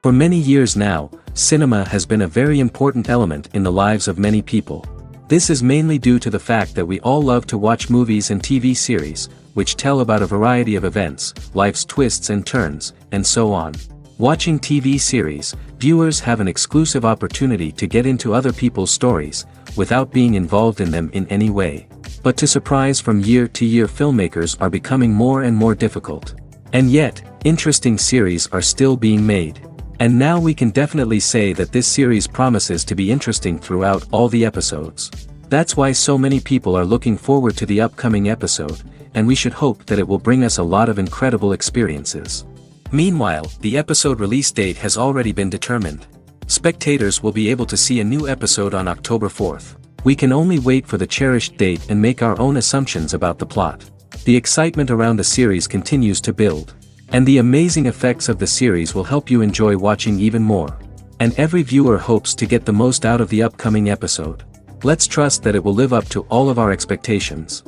For many years now, cinema has been a very important element in the lives of many people. This is mainly due to the fact that we all love to watch movies and TV series, which tell about a variety of events, life's twists and turns, and so on. Watching TV series, viewers have an exclusive opportunity to get into other people's stories, without being involved in them in any way. But to surprise from year to year, filmmakers are becoming more and more difficult. And yet, interesting series are still being made. And now we can definitely say that this series promises to be interesting throughout all the episodes. That's why so many people are looking forward to the upcoming episode, and we should hope that it will bring us a lot of incredible experiences. Meanwhile, the episode release date has already been determined. Spectators will be able to see a new episode on October 4th. We can only wait for the cherished date and make our own assumptions about the plot. The excitement around the series continues to build. And the amazing effects of the series will help you enjoy watching even more. And every viewer hopes to get the most out of the upcoming episode. Let's trust that it will live up to all of our expectations.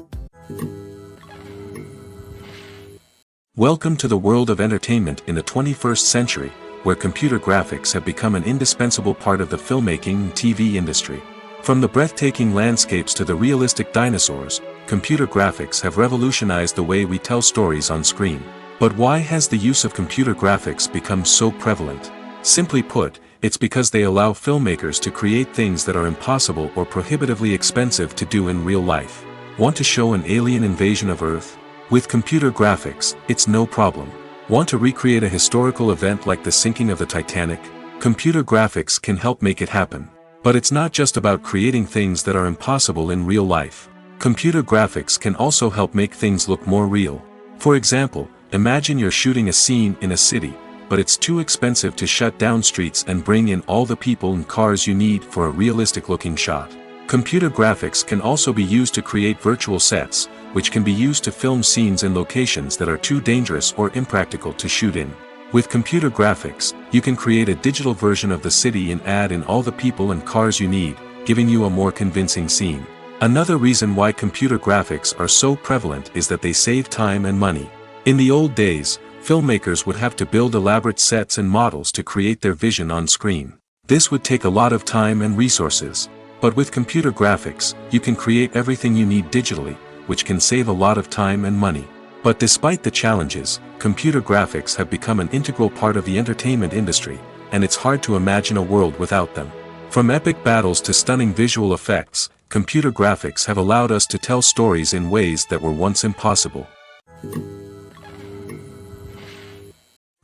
Welcome to the world of entertainment in the 21st century, where computer graphics have become an indispensable part of the filmmaking and TV industry. From the breathtaking landscapes to the realistic dinosaurs, computer graphics have revolutionized the way we tell stories on screen. But why has the use of computer graphics become so prevalent? Simply put, it's because they allow filmmakers to create things that are impossible or prohibitively expensive to do in real life. Want to show an alien invasion of Earth? With computer graphics, it's no problem. Want to recreate a historical event like the sinking of the Titanic? Computer graphics can help make it happen. But it's not just about creating things that are impossible in real life. Computer graphics can also help make things look more real. For example, imagine you're shooting a scene in a city, but it's too expensive to shut down streets and bring in all the people and cars you need for a realistic-looking shot. Computer graphics can also be used to create virtual sets, which can be used to film scenes in locations that are too dangerous or impractical to shoot in. With computer graphics, you can create a digital version of the city and add in all the people and cars you need, giving you a more convincing scene. Another reason why computer graphics are so prevalent is that they save time and money. In the old days, filmmakers would have to build elaborate sets and models to create their vision on screen. This would take a lot of time and resources. But with computer graphics, you can create everything you need digitally, which can save a lot of time and money. But despite the challenges, computer graphics have become an integral part of the entertainment industry, and it's hard to imagine a world without them. From epic battles to stunning visual effects, computer graphics have allowed us to tell stories in ways that were once impossible.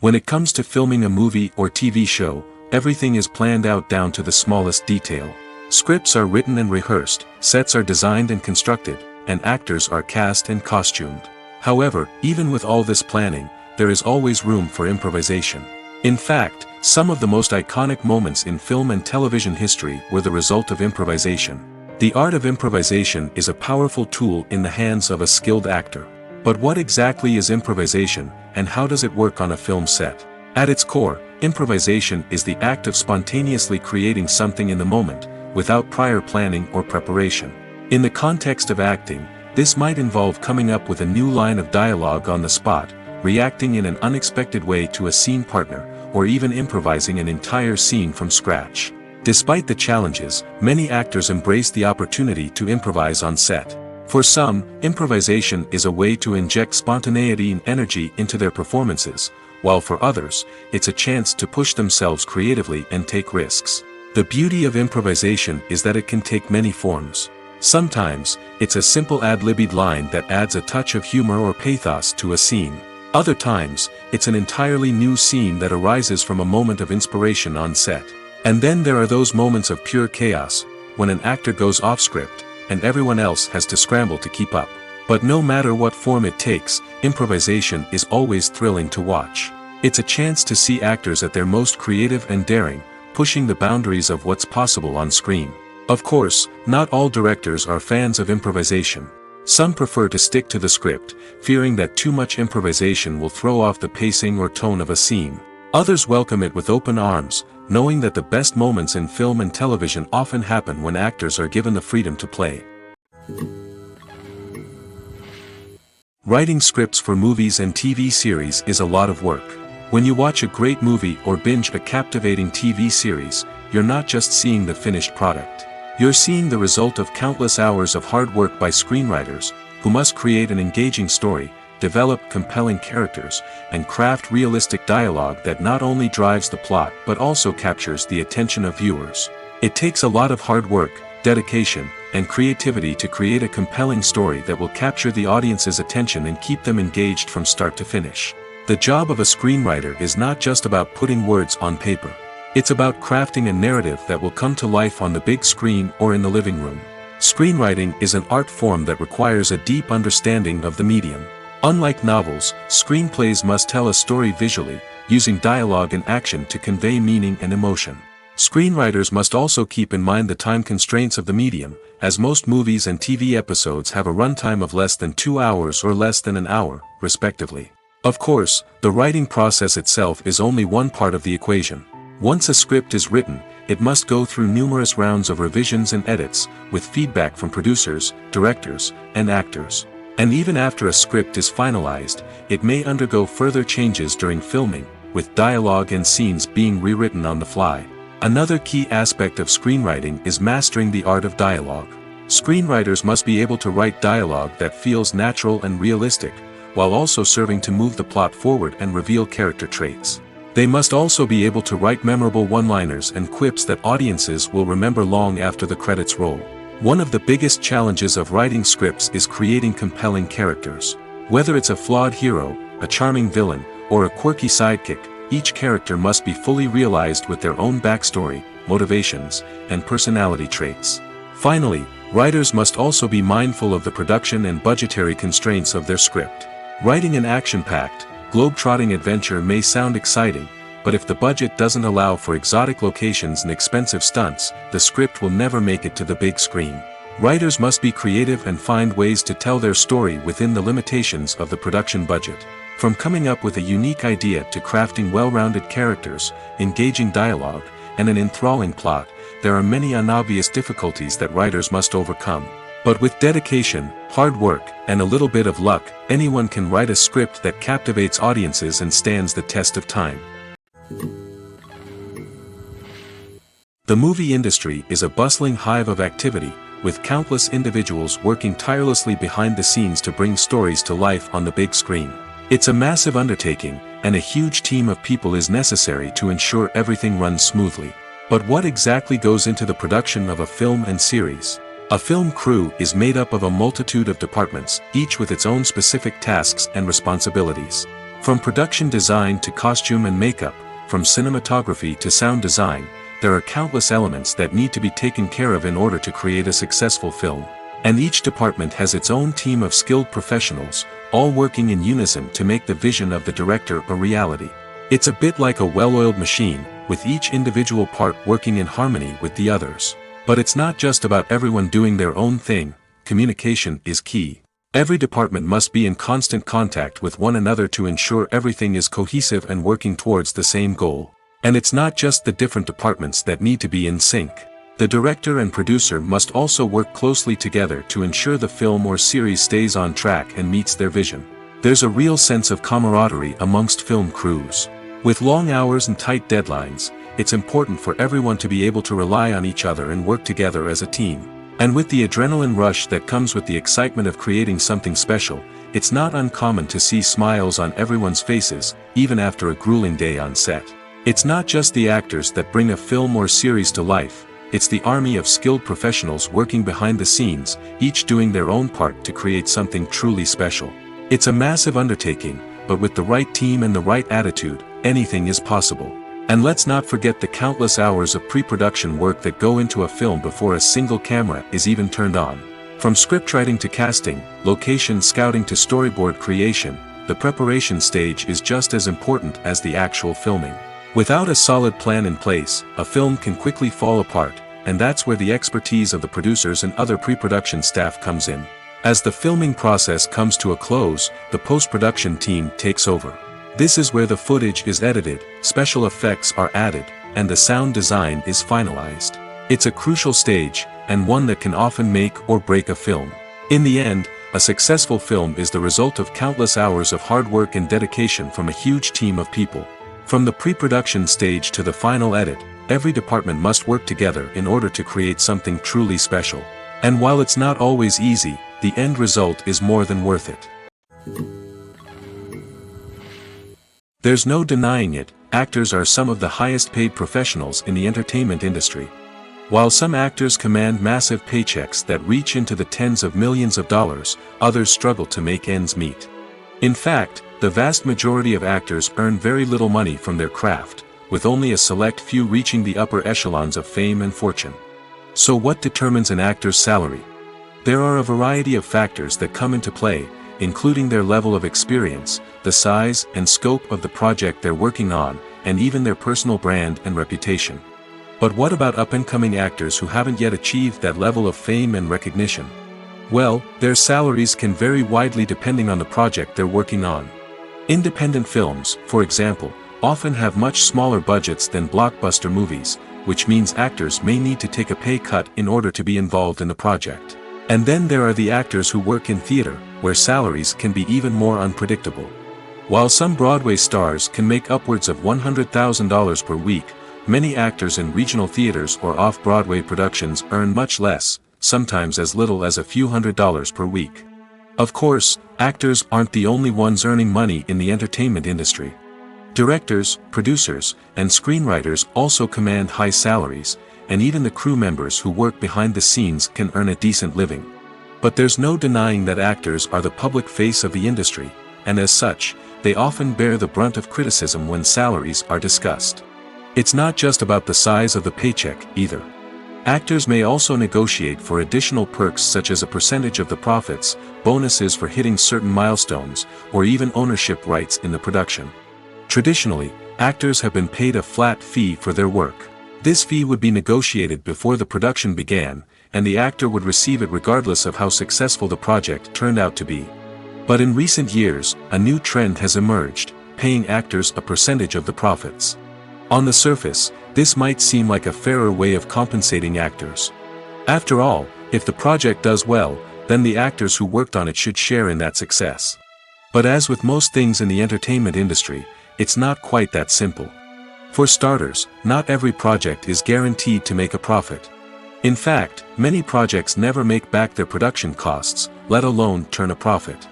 When it comes to filming a movie or TV show, everything is planned out down to the smallest detail. Scripts are written and rehearsed, sets are designed and constructed, and actors are cast and costumed. However, even with all this planning, there is always room for improvisation. In fact, some of the most iconic moments in film and television history were the result of improvisation. The art of improvisation is a powerful tool in the hands of a skilled actor. But what exactly is improvisation, and how does it work on a film set? At its core, improvisation is the act of spontaneously creating something in the moment, without prior planning or preparation. In the context of acting, this might involve coming up with a new line of dialogue on the spot, reacting in an unexpected way to a scene partner, or even improvising an entire scene from scratch. Despite the challenges, many actors embrace the opportunity to improvise on set. For some, improvisation is a way to inject spontaneity and energy into their performances, while for others, it's a chance to push themselves creatively and take risks. The beauty of improvisation is that it can take many forms. Sometimes, it's a simple ad-libbed line that adds a touch of humor or pathos to a scene. Other times, it's an entirely new scene that arises from a moment of inspiration on set. And then there are those moments of pure chaos, when an actor goes off script, and everyone else has to scramble to keep up. But no matter what form it takes, improvisation is always thrilling to watch. It's a chance to see actors at their most creative and daring, pushing the boundaries of what's possible on screen. Of course, not all directors are fans of improvisation. Some prefer to stick to the script, fearing that too much improvisation will throw off the pacing or tone of a scene. Others welcome it with open arms, knowing that the best moments in film and television often happen when actors are given the freedom to play. Writing scripts for movies and TV series is a lot of work. When you watch a great movie or binge a captivating TV series, you're not just seeing the finished product. You're seeing the result of countless hours of hard work by screenwriters, who must create an engaging story, develop compelling characters, and craft realistic dialogue that not only drives the plot but also captures the attention of viewers. It takes a lot of hard work, dedication, and creativity to create a compelling story that will capture the audience's attention and keep them engaged from start to finish. The job of a screenwriter is not just about putting words on paper. It's about crafting a narrative that will come to life on the big screen or in the living room. Screenwriting is an art form that requires a deep understanding of the medium. Unlike novels, screenplays must tell a story visually, using dialogue and action to convey meaning and emotion. Screenwriters must also keep in mind the time constraints of the medium, as most movies and TV episodes have a runtime of less than 2 hours or less than an hour, respectively. Of course, the writing process itself is only one part of the equation. Once a script is written, it must go through numerous rounds of revisions and edits, with feedback from producers, directors, and actors. And even after a script is finalized, it may undergo further changes during filming, with dialogue and scenes being rewritten on the fly. Another key aspect of screenwriting is mastering the art of dialogue. Screenwriters must be able to write dialogue that feels natural and realistic, while also serving to move the plot forward and reveal character traits. They must also be able to write memorable one-liners and quips that audiences will remember long after the credits roll. One of the biggest challenges of writing scripts is creating compelling characters. Whether it's a flawed hero, a charming villain, or a quirky sidekick, each character must be fully realized with their own backstory, motivations, and personality traits. Finally, writers must also be mindful of the production and budgetary constraints of their script. Writing an action-packed, globe-trotting adventure may sound exciting, but if the budget doesn't allow for exotic locations and expensive stunts, the script will never make it to the big screen. Writers must be creative and find ways to tell their story within the limitations of the production budget. From coming up with a unique idea to crafting well-rounded characters, engaging dialogue, and an enthralling plot, there are many unobvious difficulties that writers must overcome. But with dedication, hard work, and a little bit of luck, anyone can write a script that captivates audiences and stands the test of time. The movie industry is a bustling hive of activity, with countless individuals working tirelessly behind the scenes to bring stories to life on the big screen. It's a massive undertaking, and a huge team of people is necessary to ensure everything runs smoothly. But what exactly goes into the production of a film and series? A film crew is made up of a multitude of departments, each with its own specific tasks and responsibilities. From production design to costume and makeup, from cinematography to sound design, there are countless elements that need to be taken care of in order to create a successful film. And each department has its own team of skilled professionals, all working in unison to make the vision of the director a reality. It's a bit like a well-oiled machine, with each individual part working in harmony with the others. But it's not just about everyone doing their own thing. Communication is key. Every department must be in constant contact with one another to ensure everything is cohesive and working towards the same goal. And it's not just the different departments that need to be in sync. The director and producer must also work closely together to ensure the film or series stays on track and meets their vision. There's a real sense of camaraderie amongst film crews. With long hours and tight deadlines, it's important for everyone to be able to rely on each other and work together as a team. And with the adrenaline rush that comes with the excitement of creating something special, it's not uncommon to see smiles on everyone's faces, even after a grueling day on set. It's not just the actors that bring a film or series to life, it's the army of skilled professionals working behind the scenes, each doing their own part to create something truly special. It's a massive undertaking, but with the right team and the right attitude, anything is possible. And let's not forget the countless hours of pre-production work that go into a film before a single camera is even turned on. From scriptwriting to casting, location scouting to storyboard creation, the preparation stage is just as important as the actual filming. Without a solid plan in place, a film can quickly fall apart, and that's where the expertise of the producers and other pre-production staff comes in. As the filming process comes to a close, the post-production team takes over. This is where the footage is edited, special effects are added, and the sound design is finalized. It's a crucial stage, and one that can often make or break a film. In the end, a successful film is the result of countless hours of hard work and dedication from a huge team of people. From the pre-production stage to the final edit, every department must work together in order to create something truly special. And while it's not always easy, the end result is more than worth it. There's no denying it, actors are some of the highest paid professionals in the entertainment industry. While some actors command massive paychecks that reach into the tens of millions of dollars, others struggle to make ends meet. In fact, the vast majority of actors earn very little money from their craft, with only a select few reaching the upper echelons of fame and fortune. So what determines an actor's salary? There are a variety of factors that come into play, including their level of experience, the size and scope of the project they're working on, and even their personal brand and reputation. But what about up-and-coming actors who haven't yet achieved that level of fame and recognition? Well, their salaries can vary widely depending on the project they're working on. Independent films, for example, often have much smaller budgets than blockbuster movies, which means actors may need to take a pay cut in order to be involved in the project. And then there are the actors who work in theater, where salaries can be even more unpredictable. While some Broadway stars can make upwards of $100,000 per week, many actors in regional theaters or off-Broadway productions earn much less, sometimes as little as a few $100s per week. Of course, actors aren't the only ones earning money in the entertainment industry. Directors, producers, and screenwriters also command high salaries, and even the crew members who work behind the scenes can earn a decent living. But there's no denying that actors are the public face of the industry, and as such, they often bear the brunt of criticism when salaries are discussed. It's not just about the size of the paycheck, either. Actors may also negotiate for additional perks such as a percentage of the profits, bonuses for hitting certain milestones, or even ownership rights in the production. Traditionally, actors have been paid a flat fee for their work. This fee would be negotiated before the production began, and the actor would receive it regardless of how successful the project turned out to be. But in recent years, a new trend has emerged, paying actors a percentage of the profits. On the surface, this might seem like a fairer way of compensating actors. After all, if the project does well, then the actors who worked on it should share in that success. But as with most things in the entertainment industry, it's not quite that simple. For starters, not every project is guaranteed to make a profit. In fact, many projects never make back their production costs, let alone turn a profit.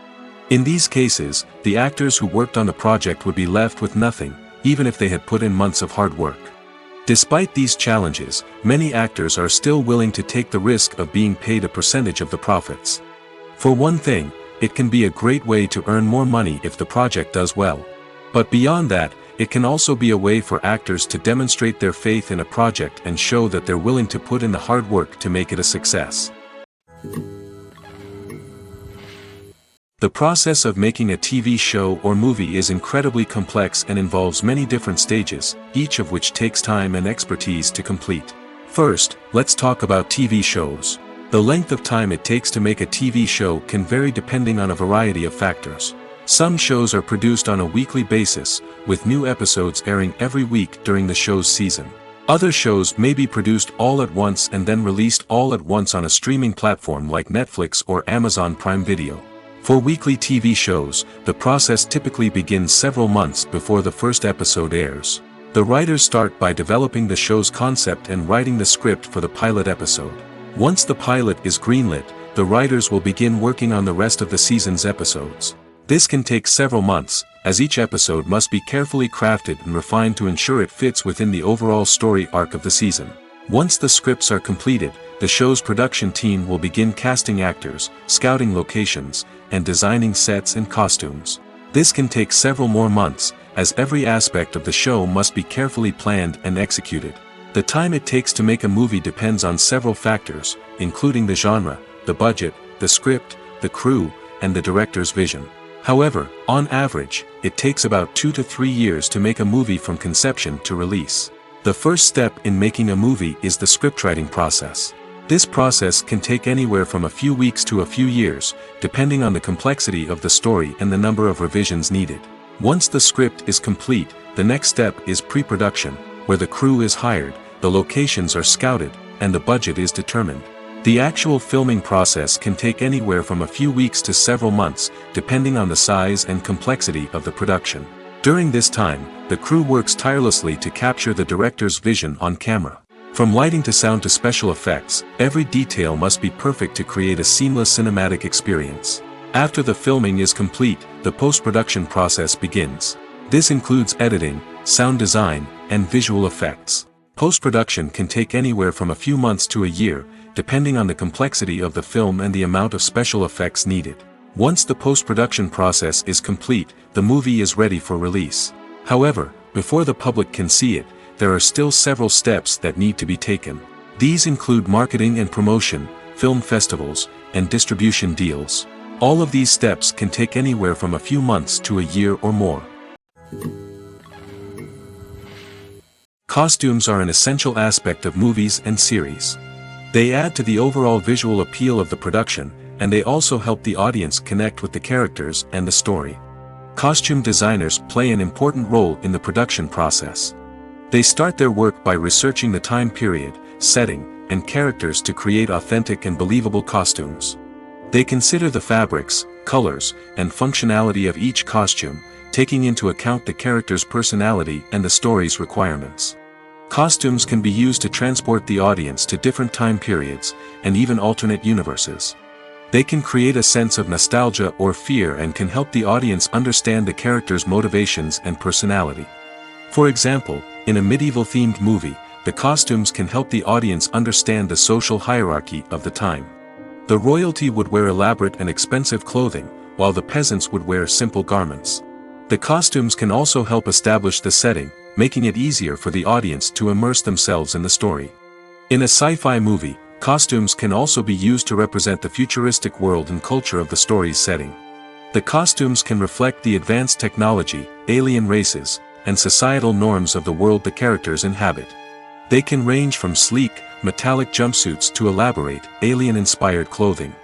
In these cases, the actors who worked on the project would be left with nothing, even if they had put in months of hard work. Despite these challenges, many actors are still willing to take the risk of being paid a percentage of the profits. For one thing, it can be a great way to earn more money if the project does well. But beyond that, it can also be a way for actors to demonstrate their faith in a project and show that they're willing to put in the hard work to make it a success. The process of making a TV show or movie is incredibly complex and involves many different stages, each of which takes time and expertise to complete. First, let's talk about TV shows. The length of time it takes to make a TV show can vary depending on a variety of factors. Some shows are produced on a weekly basis, with new episodes airing every week during the show's season. Other shows may be produced all at once and then released all at once on a streaming platform like Netflix or Amazon Prime Video. For weekly TV shows, the process typically begins several months before the first episode airs. The writers start by developing the show's concept and writing the script for the pilot episode. Once the pilot is greenlit, the writers will begin working on the rest of the season's episodes. This can take several months, as each episode must be carefully crafted and refined to ensure it fits within the overall story arc of the season. Once the scripts are completed, the show's production team will begin casting actors, scouting locations, and designing sets and costumes. This can take several more months, as every aspect of the show must be carefully planned and executed. The time it takes to make a movie depends on several factors, including the genre, the budget, the script, the crew, and the director's vision. However, on average, it takes about 2 to 3 years to make a movie from conception to release. The first step in making a movie is the scriptwriting process. This process can take anywhere from a few weeks to a few years, depending on the complexity of the story and the number of revisions needed. Once the script is complete, the next step is pre-production, where the crew is hired, the locations are scouted, and the budget is determined. The actual filming process can take anywhere from a few weeks to several months, depending on the size and complexity of the production. During this time, the crew works tirelessly to capture the director's vision on camera. From lighting to sound to special effects, every detail must be perfect to create a seamless cinematic experience. After the filming is complete, the post-production process begins. This includes editing, sound design, and visual effects. Post-production can take anywhere from a few months to a year, depending on the complexity of the film and the amount of special effects needed. Once the post-production process is complete, the movie is ready for release. However, before the public can see it, there are still several steps that need to be taken. These include marketing and promotion, film festivals, and distribution deals. All of these steps can take anywhere from a few months to a year or more. Costumes are an essential aspect of movies and series. They add to the overall visual appeal of the production, and they also help the audience connect with the characters and the story. Costume designers play an important role in the production process. They start their work by researching the time period, setting, and characters to create authentic and believable costumes. They consider the fabrics, colors, and functionality of each costume, taking into account the character's personality and the story's requirements. Costumes can be used to transport the audience to different time periods, and even alternate universes. They can create a sense of nostalgia or fear and can help the audience understand the character's motivations and personality. For example, in a medieval-themed movie, the costumes can help the audience understand the social hierarchy of the time. The royalty would wear elaborate and expensive clothing, while the peasants would wear simple garments. The costumes can also help establish the setting, making it easier for the audience to immerse themselves in the story. In a sci-fi movie, costumes can also be used to represent the futuristic world and culture of the story's setting. The costumes can reflect the advanced technology, alien races, and societal norms of the world the characters inhabit. They can range from sleek, metallic jumpsuits to elaborate, alien-inspired clothing.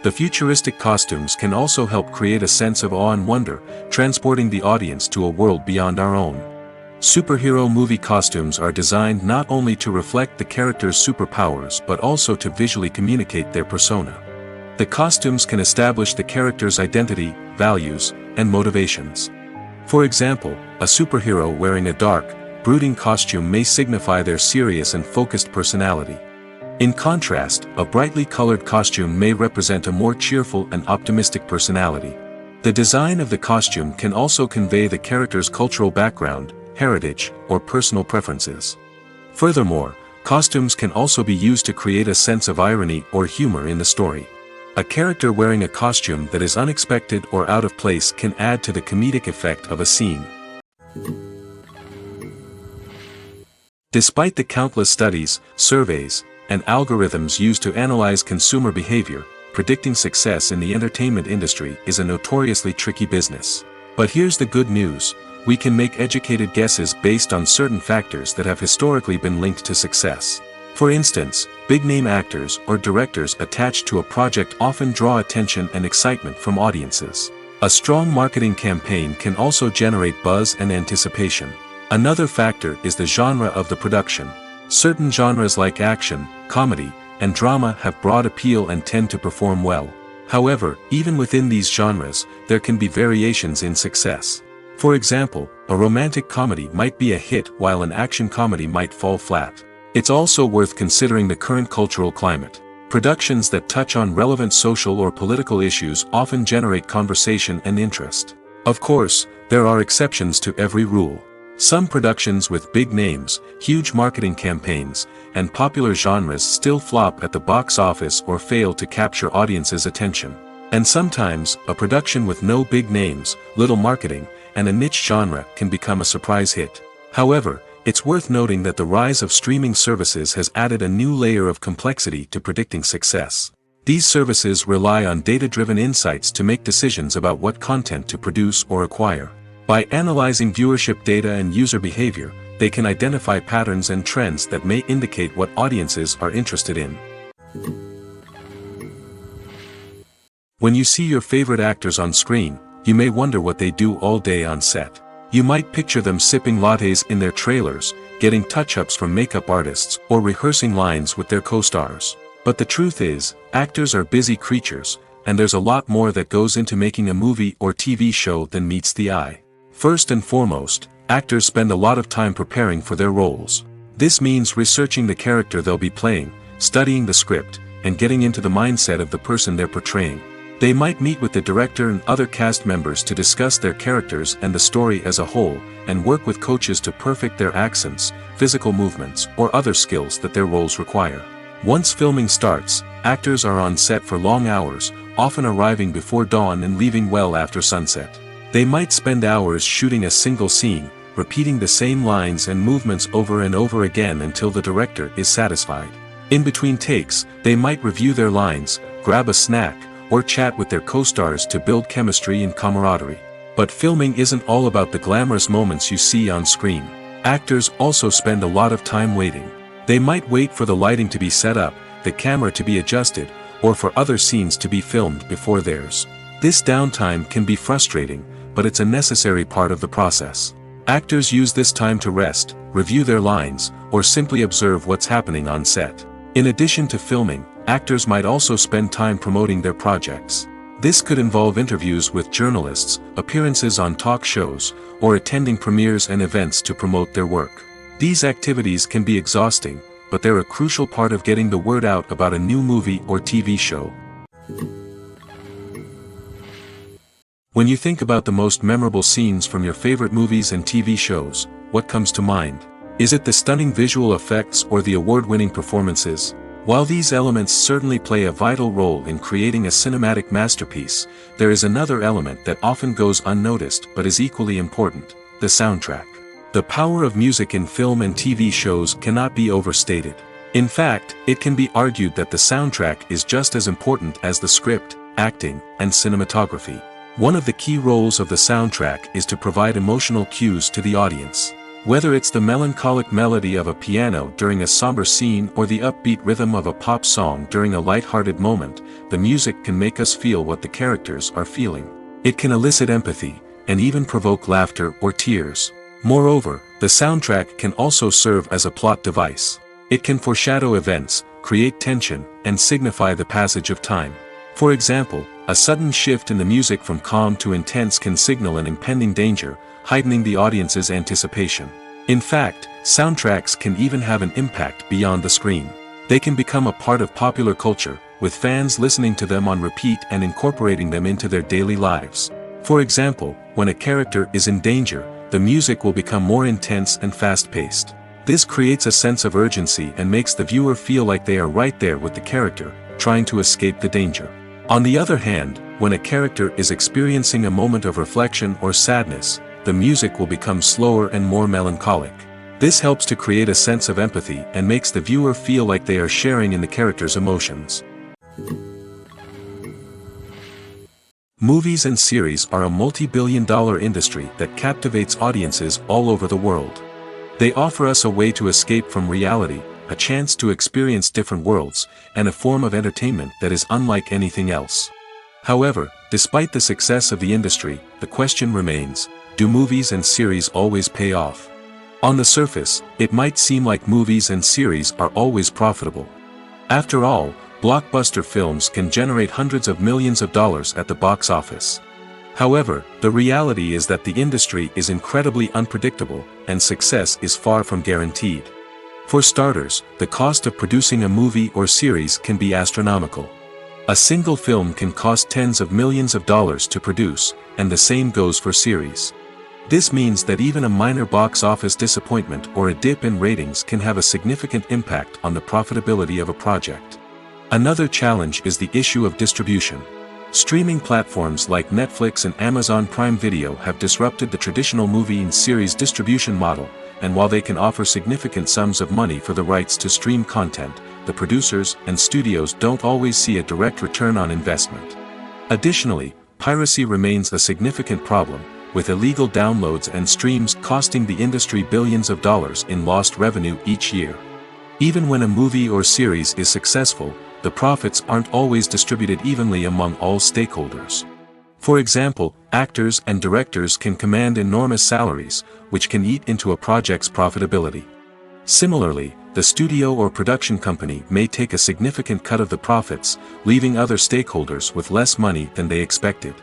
The futuristic costumes can also help create a sense of awe and wonder, transporting the audience to a world beyond our own. Superhero movie costumes are designed not only to reflect the character's superpowers but also to visually communicate their persona. The costumes can establish the character's identity, values, and motivations. For example, a superhero wearing a dark, brooding costume may signify their serious and focused personality. In contrast, a brightly colored costume may represent a more cheerful and optimistic personality. The design of the costume can also convey the character's cultural background, heritage, or personal preferences. Furthermore, costumes can also be used to create a sense of irony or humor in the story. A character wearing a costume that is unexpected or out of place can add to the comedic effect of a scene. Despite the countless studies, surveys, and algorithms used to analyze consumer behavior, predicting success in the entertainment industry is a notoriously tricky business. But here's the good news: we can make educated guesses based on certain factors that have historically been linked to success. For instance, big-name actors or directors attached to a project often draw attention and excitement from audiences. A strong marketing campaign can also generate buzz and anticipation. Another factor is the genre of the production. Certain genres like action, comedy, and drama have broad appeal and tend to perform well. However, even within these genres, there can be variations in success. For example, a romantic comedy might be a hit while an action comedy might fall flat. It's also worth considering the current cultural climate. Productions that touch on relevant social or political issues often generate conversation and interest. Of course, there are exceptions to every rule. Some productions with big names, huge marketing campaigns, and popular genres still flop at the box office or fail to capture audiences' attention. And sometimes, a production with no big names, little marketing, and a niche genre can become a surprise hit. However, it's worth noting that the rise of streaming services has added a new layer of complexity to predicting success. These services rely on data-driven insights to make decisions about what content to produce or acquire. By analyzing viewership data and user behavior, they can identify patterns and trends that may indicate what audiences are interested in. When you see your favorite actors on screen, you may wonder what they do all day on set. You might picture them sipping lattes in their trailers, getting touch-ups from makeup artists, or rehearsing lines with their co-stars. But the truth is, actors are busy creatures, and there's a lot more that goes into making a movie or TV show than meets the eye. First and foremost, actors spend a lot of time preparing for their roles. This means researching the character they'll be playing, studying the script, and getting into the mindset of the person they're portraying. They might meet with the director and other cast members to discuss their characters and the story as a whole, and work with coaches to perfect their accents, physical movements, or other skills that their roles require. Once filming starts, actors are on set for long hours, often arriving before dawn and leaving well after sunset. They might spend hours shooting a single scene, repeating the same lines and movements over and over again until the director is satisfied. In between takes, they might review their lines, grab a snack, or chat with their co-stars to build chemistry and camaraderie. But filming isn't all about the glamorous moments you see on screen. Actors also spend a lot of time waiting. They might wait for the lighting to be set up, the camera to be adjusted, or for other scenes to be filmed before theirs. This downtime can be frustrating, but it's a necessary part of the process. Actors use this time to rest, review their lines, or simply observe what's happening on set. In addition to filming, actors might also spend time promoting their projects. This could involve interviews with journalists, appearances on talk shows, or attending premieres and events to promote their work. These activities can be exhausting, but they're a crucial part of getting the word out about a new movie or TV show. When you think about the most memorable scenes from your favorite movies and TV shows, what comes to mind? Is it the stunning visual effects or the award-winning performances? While these elements certainly play a vital role in creating a cinematic masterpiece, there is another element that often goes unnoticed but is equally important: the soundtrack. The power of music in film and TV shows cannot be overstated. In fact, it can be argued that the soundtrack is just as important as the script, acting, and cinematography. One of the key roles of the soundtrack is to provide emotional cues to the audience. Whether it's the melancholic melody of a piano during a somber scene or the upbeat rhythm of a pop song during a light-hearted moment, the music can make us feel what the characters are feeling. It can elicit empathy, and even provoke laughter or tears. Moreover, the soundtrack can also serve as a plot device. It can foreshadow events, create tension, and signify the passage of time. For example, a sudden shift in the music from calm to intense can signal an impending danger, heightening the audience's anticipation. In fact, soundtracks can even have an impact beyond the screen. They can become a part of popular culture, with fans listening to them on repeat and incorporating them into their daily lives. For example, when a character is in danger, the music will become more intense and fast-paced. This creates a sense of urgency and makes the viewer feel like they are right there with the character, trying to escape the danger. On the other hand, when a character is experiencing a moment of reflection or sadness, the music will become slower and more melancholic. This helps to create a sense of empathy and makes the viewer feel like they are sharing in the character's emotions. Movies and series are a multi-billion-dollar industry that captivates audiences all over the world. They offer us a way to escape from reality, a chance to experience different worlds, and a form of entertainment that is unlike anything else. However, despite the success of the industry, the question remains: do movies and series always pay off? On the surface, it might seem like movies and series are always profitable. After all, blockbuster films can generate hundreds of millions of dollars at the box office. However, the reality is that the industry is incredibly unpredictable, and success is far from guaranteed. For starters, the cost of producing a movie or series can be astronomical. A single film can cost tens of millions of dollars to produce, and the same goes for series. This means that even a minor box office disappointment or a dip in ratings can have a significant impact on the profitability of a project. Another challenge is the issue of distribution. Streaming platforms like Netflix and Amazon Prime Video have disrupted the traditional movie and series distribution model, and while they can offer significant sums of money for the rights to stream content, the producers and studios don't always see a direct return on investment. Additionally, piracy remains a significant problem, with illegal downloads and streams costing the industry billions of dollars in lost revenue each year. Even when a movie or series is successful, the profits aren't always distributed evenly among all stakeholders. For example, actors and directors can command enormous salaries, which can eat into a project's profitability. Similarly, the studio or production company may take a significant cut of the profits, leaving other stakeholders with less money than they expected.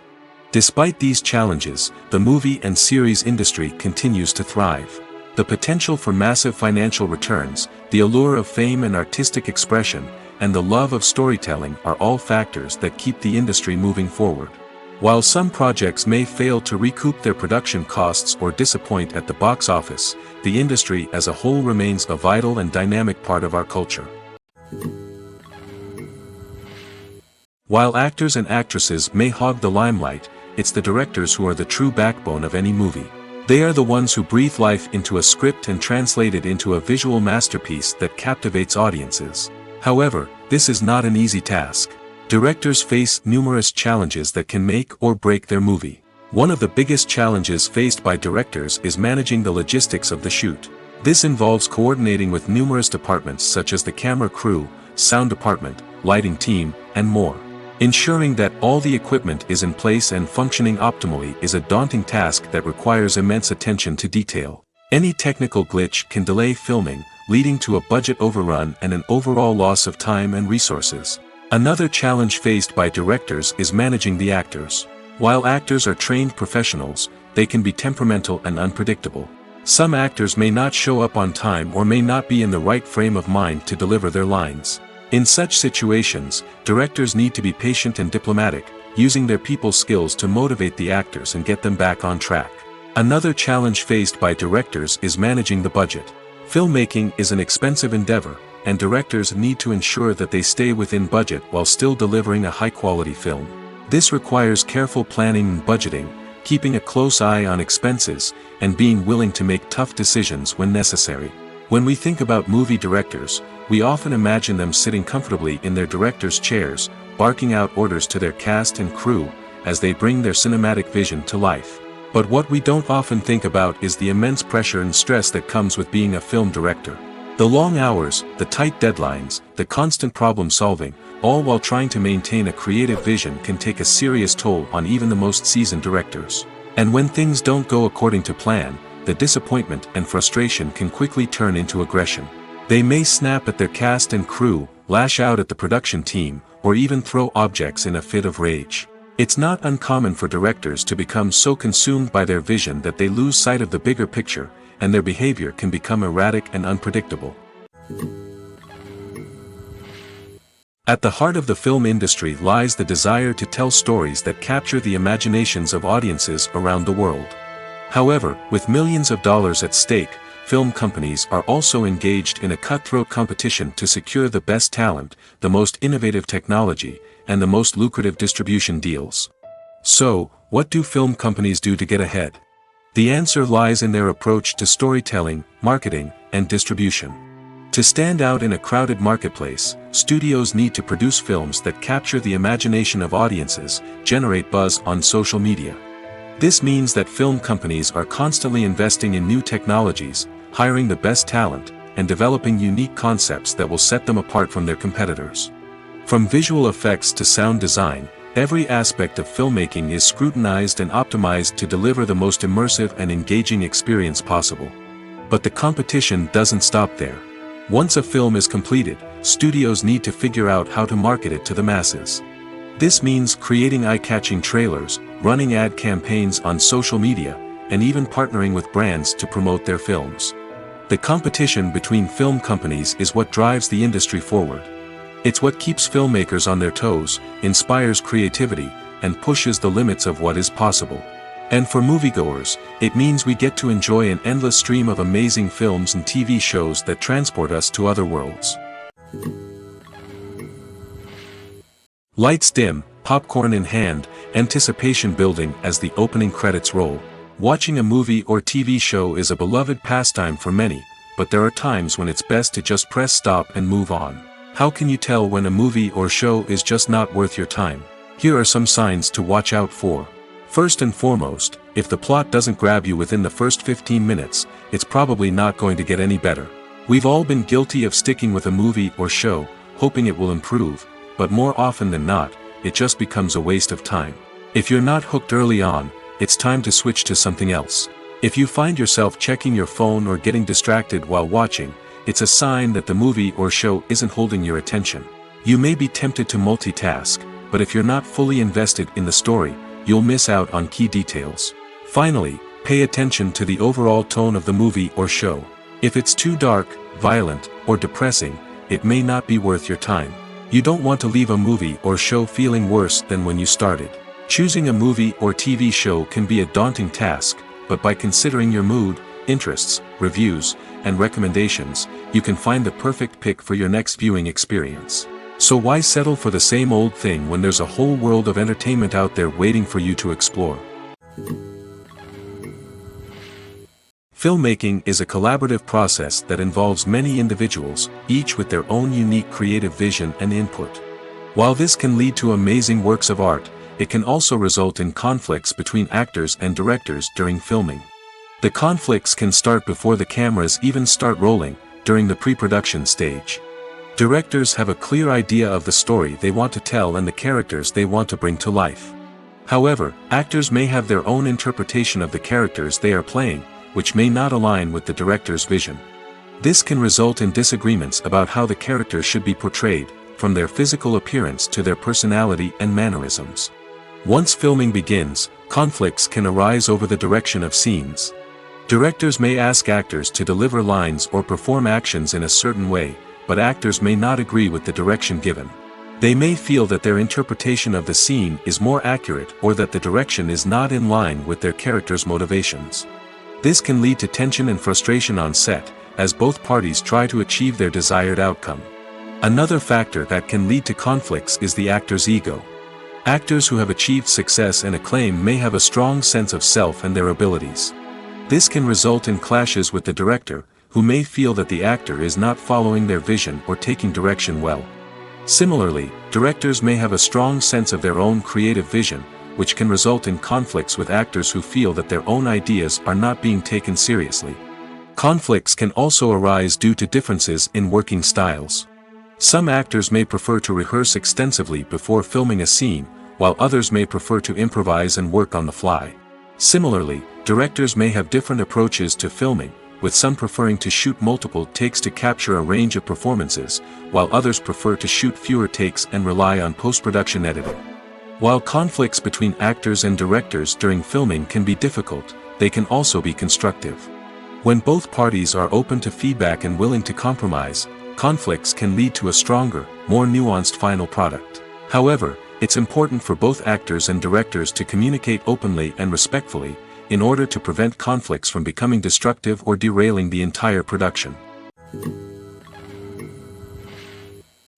Despite these challenges, the movie and series industry continues to thrive. The potential for massive financial returns, the allure of fame and artistic expression, and the love of storytelling are all factors that keep the industry moving forward. While some projects may fail to recoup their production costs or disappoint at the box office, the industry as a whole remains a vital and dynamic part of our culture. While actors and actresses may hog the limelight, it's the directors who are the true backbone of any movie. They are the ones who breathe life into a script and translate it into a visual masterpiece that captivates audiences. However, this is not an easy task. Directors face numerous challenges that can make or break their movie. One of the biggest challenges faced by directors is managing the logistics of the shoot. This involves coordinating with numerous departments such as the camera crew, sound department, lighting team, and more. Ensuring that all the equipment is in place and functioning optimally is a daunting task that requires immense attention to detail. Any technical glitch can delay filming, leading to a budget overrun and an overall loss of time and resources. Another challenge faced by directors is managing the actors. While actors are trained professionals, they can be temperamental and unpredictable. Some actors may not show up on time or may not be in the right frame of mind to deliver their lines. In such situations, directors need to be patient and diplomatic, using their people skills to motivate the actors and get them back on track. Another challenge faced by directors is managing the budget. Filmmaking is an expensive endeavor, and directors need to ensure that they stay within budget while still delivering a high-quality film. This requires careful planning and budgeting, keeping a close eye on expenses, and being willing to make tough decisions when necessary. When we think about movie directors, we often imagine them sitting comfortably in their director's chairs, barking out orders to their cast and crew, as they bring their cinematic vision to life. But what we don't often think about is the immense pressure and stress that comes with being a film director. The long hours, the tight deadlines, the constant problem solving, all while trying to maintain a creative vision can take a serious toll on even the most seasoned directors. And when things don't go according to plan, the disappointment and frustration can quickly turn into aggression. They may snap at their cast and crew, lash out at the production team, or even throw objects in a fit of rage. It's not uncommon for directors to become so consumed by their vision that they lose sight of the bigger picture, and their behavior can become erratic and unpredictable. At the heart of the film industry lies the desire to tell stories that capture the imaginations of audiences around the world. However, with millions of dollars at stake, film companies are also engaged in a cutthroat competition to secure the best talent, the most innovative technology, and the most lucrative distribution deals. So, what do film companies do to get ahead? The answer lies in their approach to storytelling, marketing, and distribution. To stand out in a crowded marketplace, studios need to produce films that capture the imagination of audiences, generate buzz on social media. This means that film companies are constantly investing in new technologies, hiring the best talent, and developing unique concepts that will set them apart from their competitors. From visual effects to sound design, every aspect of filmmaking is scrutinized and optimized to deliver the most immersive and engaging experience possible. But the competition doesn't stop there. Once a film is completed, studios need to figure out how to market it to the masses. This means creating eye-catching trailers, running ad campaigns on social media, and even partnering with brands to promote their films. The competition between film companies is what drives the industry forward. It's what keeps filmmakers on their toes, inspires creativity, and pushes the limits of what is possible. And for moviegoers, it means we get to enjoy an endless stream of amazing films and TV shows that transport us to other worlds. Lights dim, popcorn in hand, anticipation building as the opening credits roll. Watching a movie or TV show is a beloved pastime for many, but there are times when it's best to just press stop and move on. How can you tell when a movie or show is just not worth your time? Here are some signs to watch out for. First and foremost, if the plot doesn't grab you within the first 15 minutes, it's probably not going to get any better. We've all been guilty of sticking with a movie or show, hoping it will improve, but more often than not, it just becomes a waste of time. If you're not hooked early on, it's time to switch to something else. If you find yourself checking your phone or getting distracted while watching, it's a sign that the movie or show isn't holding your attention. You may be tempted to multitask, but if you're not fully invested in the story, you'll miss out on key details. Finally, pay attention to the overall tone of the movie or show. If it's too dark, violent, or depressing, it may not be worth your time. You don't want to leave a movie or show feeling worse than when you started. Choosing a movie or TV show can be a daunting task, but by considering your mood, interests, reviews, and recommendations, you can find the perfect pick for your next viewing experience. So why settle for the same old thing when there's a whole world of entertainment out there waiting for you to explore? Filmmaking is a collaborative process that involves many individuals, each with their own unique creative vision and input. While this can lead to amazing works of art, it can also result in conflicts between actors and directors during filming. The conflicts can start before the cameras even start rolling, during the pre-production stage. Directors have a clear idea of the story they want to tell and the characters they want to bring to life. However, actors may have their own interpretation of the characters they are playing, which may not align with the director's vision. This can result in disagreements about how the characters should be portrayed, from their physical appearance to their personality and mannerisms. Once filming begins, conflicts can arise over the direction of scenes. Directors may ask actors to deliver lines or perform actions in a certain way, but actors may not agree with the direction given. They may feel that their interpretation of the scene is more accurate or that the direction is not in line with their character's motivations. This can lead to tension and frustration on set, as both parties try to achieve their desired outcome. Another factor that can lead to conflicts is the actor's ego. Actors who have achieved success and acclaim may have a strong sense of self and their abilities. This can result in clashes with the director, who may feel that the actor is not following their vision or taking direction well. Similarly, directors may have a strong sense of their own creative vision, which can result in conflicts with actors who feel that their own ideas are not being taken seriously. Conflicts can also arise due to differences in working styles. Some actors may prefer to rehearse extensively before filming a scene, while others may prefer to improvise and work on the fly. Similarly, directors may have different approaches to filming, with some preferring to shoot multiple takes to capture a range of performances, while others prefer to shoot fewer takes and rely on post-production editing. While conflicts between actors and directors during filming can be difficult, they can also be constructive. When both parties are open to feedback and willing to compromise, conflicts can lead to a stronger, more nuanced final product. However, it's important for both actors and directors to communicate openly and respectfully, in order to prevent conflicts from becoming destructive or derailing the entire production.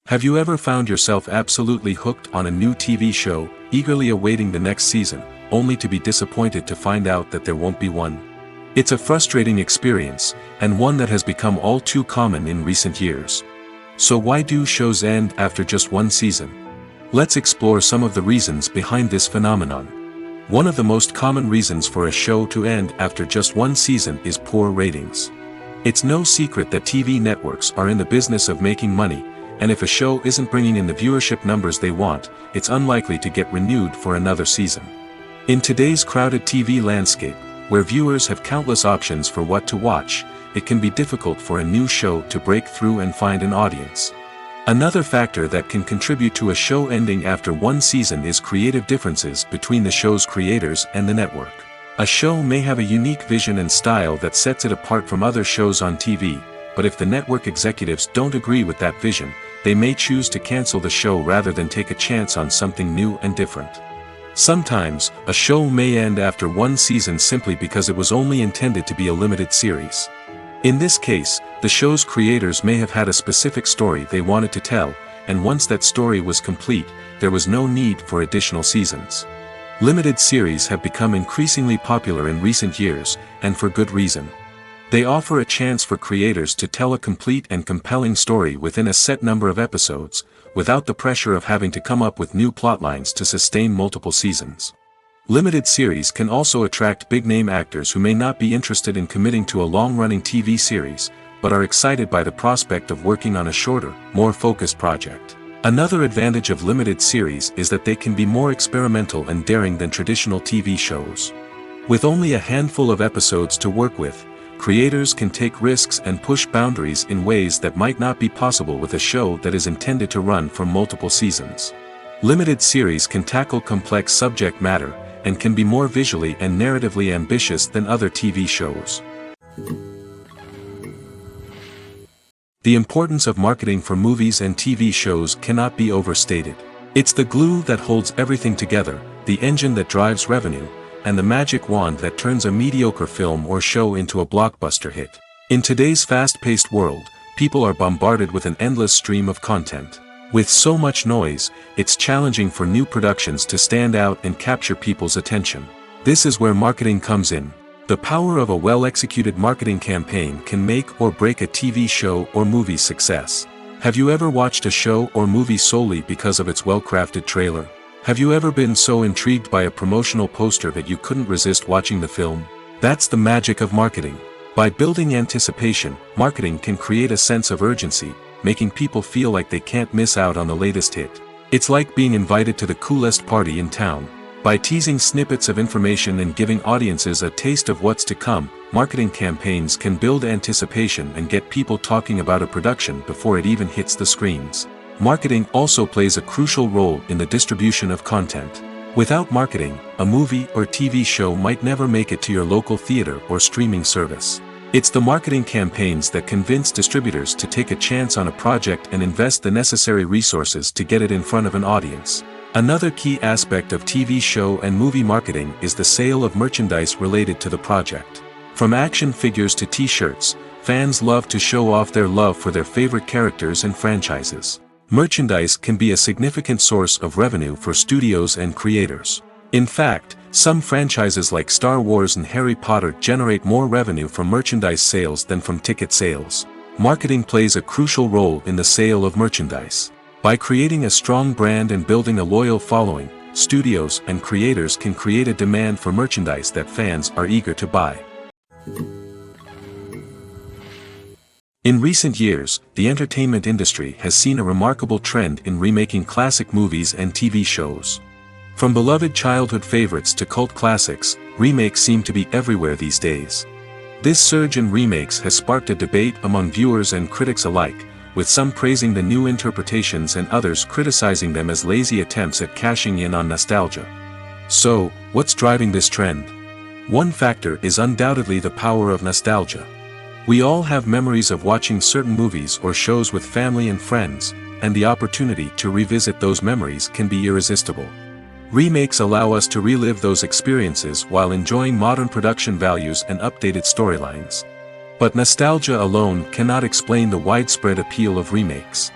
Have you ever found yourself absolutely hooked on a new TV show, eagerly awaiting the next season, only to be disappointed to find out that there won't be one? It's a frustrating experience, and one that has become all too common in recent years. So why do shows end after just one season? Let's explore some of the reasons behind this phenomenon. One of the most common reasons for a show to end after just one season is poor ratings. It's no secret that TV networks are in the business of making money, and if a show isn't bringing in the viewership numbers they want, it's unlikely to get renewed for another season. In today's crowded TV landscape, where viewers have countless options for what to watch, it can be difficult for a new show to break through and find an audience. Another factor that can contribute to a show ending after one season is creative differences between the show's creators and the network. A show may have a unique vision and style that sets it apart from other shows on TV, but if the network executives don't agree with that vision, they may choose to cancel the show rather than take a chance on something new and different. Sometimes, a show may end after one season simply because it was only intended to be a limited series. In this case, the show's creators may have had a specific story they wanted to tell, and once that story was complete, there was no need for additional seasons. Limited series have become increasingly popular in recent years, and for good reason. They offer a chance for creators to tell a complete and compelling story within a set number of episodes, without the pressure of having to come up with new plotlines to sustain multiple seasons. Limited series can also attract big-name actors who may not be interested in committing to a long-running TV series, but are excited by the prospect of working on a shorter, more focused project. Another advantage of limited series is that they can be more experimental and daring than traditional TV shows. With only a handful of episodes to work with, creators can take risks and push boundaries in ways that might not be possible with a show that is intended to run for multiple seasons. Limited series can tackle complex subject matter, and can be more visually and narratively ambitious than other TV shows. The importance of marketing for movies and TV shows cannot be overstated. It's the glue that holds everything together, the engine that drives revenue, and the magic wand that turns a mediocre film or show into a blockbuster hit. In today's fast-paced world, people are bombarded with an endless stream of content. With so much noise, it's challenging for new productions to stand out and capture people's attention. This is where marketing comes in. The power of a well-executed marketing campaign can make or break a TV show or movie's success. Have you ever watched a show or movie solely because of its well-crafted trailer? Have you ever been so intrigued by a promotional poster that you couldn't resist watching the film? That's the magic of marketing. By building anticipation, marketing can create a sense of urgency, making people feel like they can't miss out on the latest hit. It's like being invited to the coolest party in town. By teasing snippets of information and giving audiences a taste of what's to come, marketing campaigns can build anticipation and get people talking about a production before it even hits the screens. Marketing also plays a crucial role in the distribution of content. Without marketing, a movie or TV show might never make it to your local theater or streaming service. It's the marketing campaigns that convince distributors to take a chance on a project and invest the necessary resources to get it in front of an audience. Another key aspect of TV show and movie marketing is the sale of merchandise related to the project. From action figures to t-shirts, fans love to show off their love for their favorite characters and franchises. Merchandise can be a significant source of revenue for studios and creators. In fact, some franchises like Star Wars and Harry Potter generate more revenue from merchandise sales than from ticket sales. Marketing plays a crucial role in the sale of merchandise. By creating a strong brand and building a loyal following, studios and creators can create a demand for merchandise that fans are eager to buy. In recent years, the entertainment industry has seen a remarkable trend in remaking classic movies and TV shows. From beloved childhood favorites to cult classics, remakes seem to be everywhere these days. This surge in remakes has sparked a debate among viewers and critics alike, with some praising the new interpretations and others criticizing them as lazy attempts at cashing in on nostalgia. So, what's driving this trend? One factor is undoubtedly the power of nostalgia. We all have memories of watching certain movies or shows with family and friends, and the opportunity to revisit those memories can be irresistible. Remakes allow us to relive those experiences while enjoying modern production values and updated storylines. But nostalgia alone cannot explain the widespread appeal of remakes.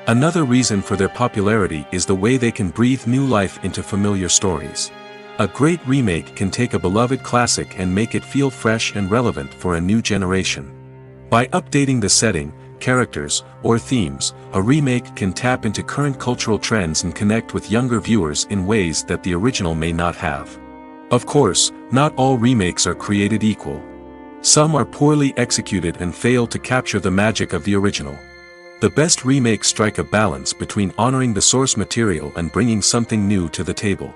Another reason for their popularity is the way they can breathe new life into familiar stories. A great remake can take a beloved classic and make it feel fresh and relevant for a new generation. By updating the setting, characters, or themes, a remake can tap into current cultural trends and connect with younger viewers in ways that the original may not have. Of course, not all remakes are created equal. Some are poorly executed and fail to capture the magic of the original. The best remakes strike a balance between honoring the source material and bringing something new to the table.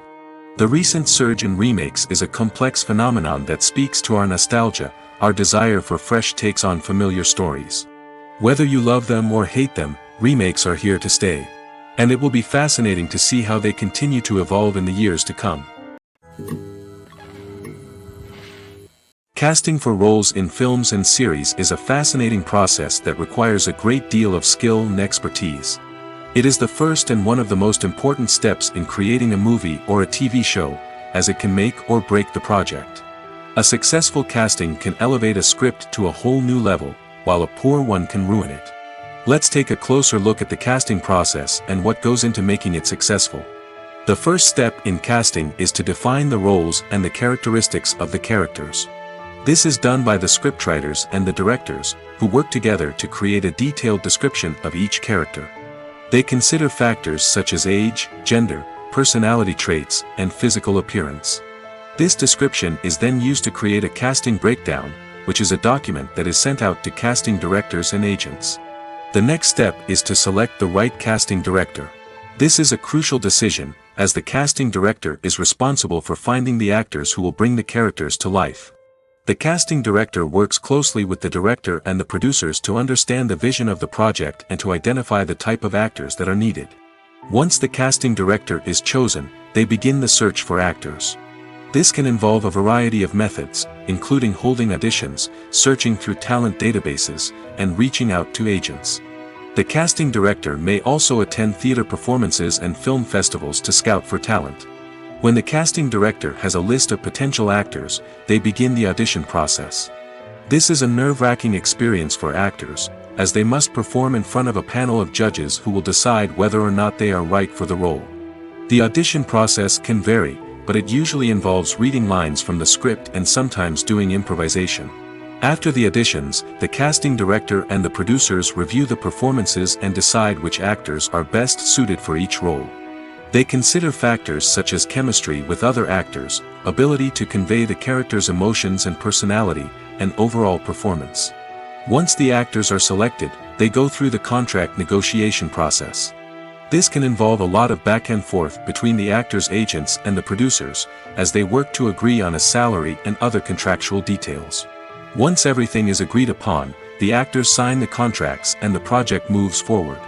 The recent surge in remakes is a complex phenomenon that speaks to our nostalgia, our desire for fresh takes on familiar stories. Whether you love them or hate them, remakes are here to stay. And it will be fascinating to see how they continue to evolve in the years to come. Casting for roles in films and series is a fascinating process that requires a great deal of skill and expertise. It is the first and one of the most important steps in creating a movie or a TV show, as it can make or break the project. A successful casting can elevate a script to a whole new level, while a poor one can ruin it. Let's take a closer look at the casting process and what goes into making it successful. The first step in casting is to define the roles and the characteristics of the characters. This is done by the scriptwriters and the directors, who work together to create a detailed description of each character. They consider factors such as age, gender, personality traits, and physical appearance. This description is then used to create a casting breakdown, which is a document that is sent out to casting directors and agents. The next step is to select the right casting director. This is a crucial decision, as the casting director is responsible for finding the actors who will bring the characters to life. The casting director works closely with the director and the producers to understand the vision of the project and to identify the type of actors that are needed. Once the casting director is chosen, they begin the search for actors. This can involve a variety of methods, including holding auditions, searching through talent databases, and reaching out to agents. The casting director may also attend theater performances and film festivals to scout for talent. When the casting director has a list of potential actors, they begin the audition process. This is a nerve-wracking experience for actors, as they must perform in front of a panel of judges who will decide whether or not they are right for the role. The audition process can vary, but it usually involves reading lines from the script and sometimes doing improvisation. After the auditions, the casting director and the producers review the performances and decide which actors are best suited for each role. They consider factors such as chemistry with other actors, ability to convey the character's emotions and personality, and overall performance. Once the actors are selected, they go through the contract negotiation process. This can involve a lot of back and forth between the actors' agents and the producers, as they work to agree on a salary and other contractual details. Once everything is agreed upon, the actors sign the contracts and the project moves forward.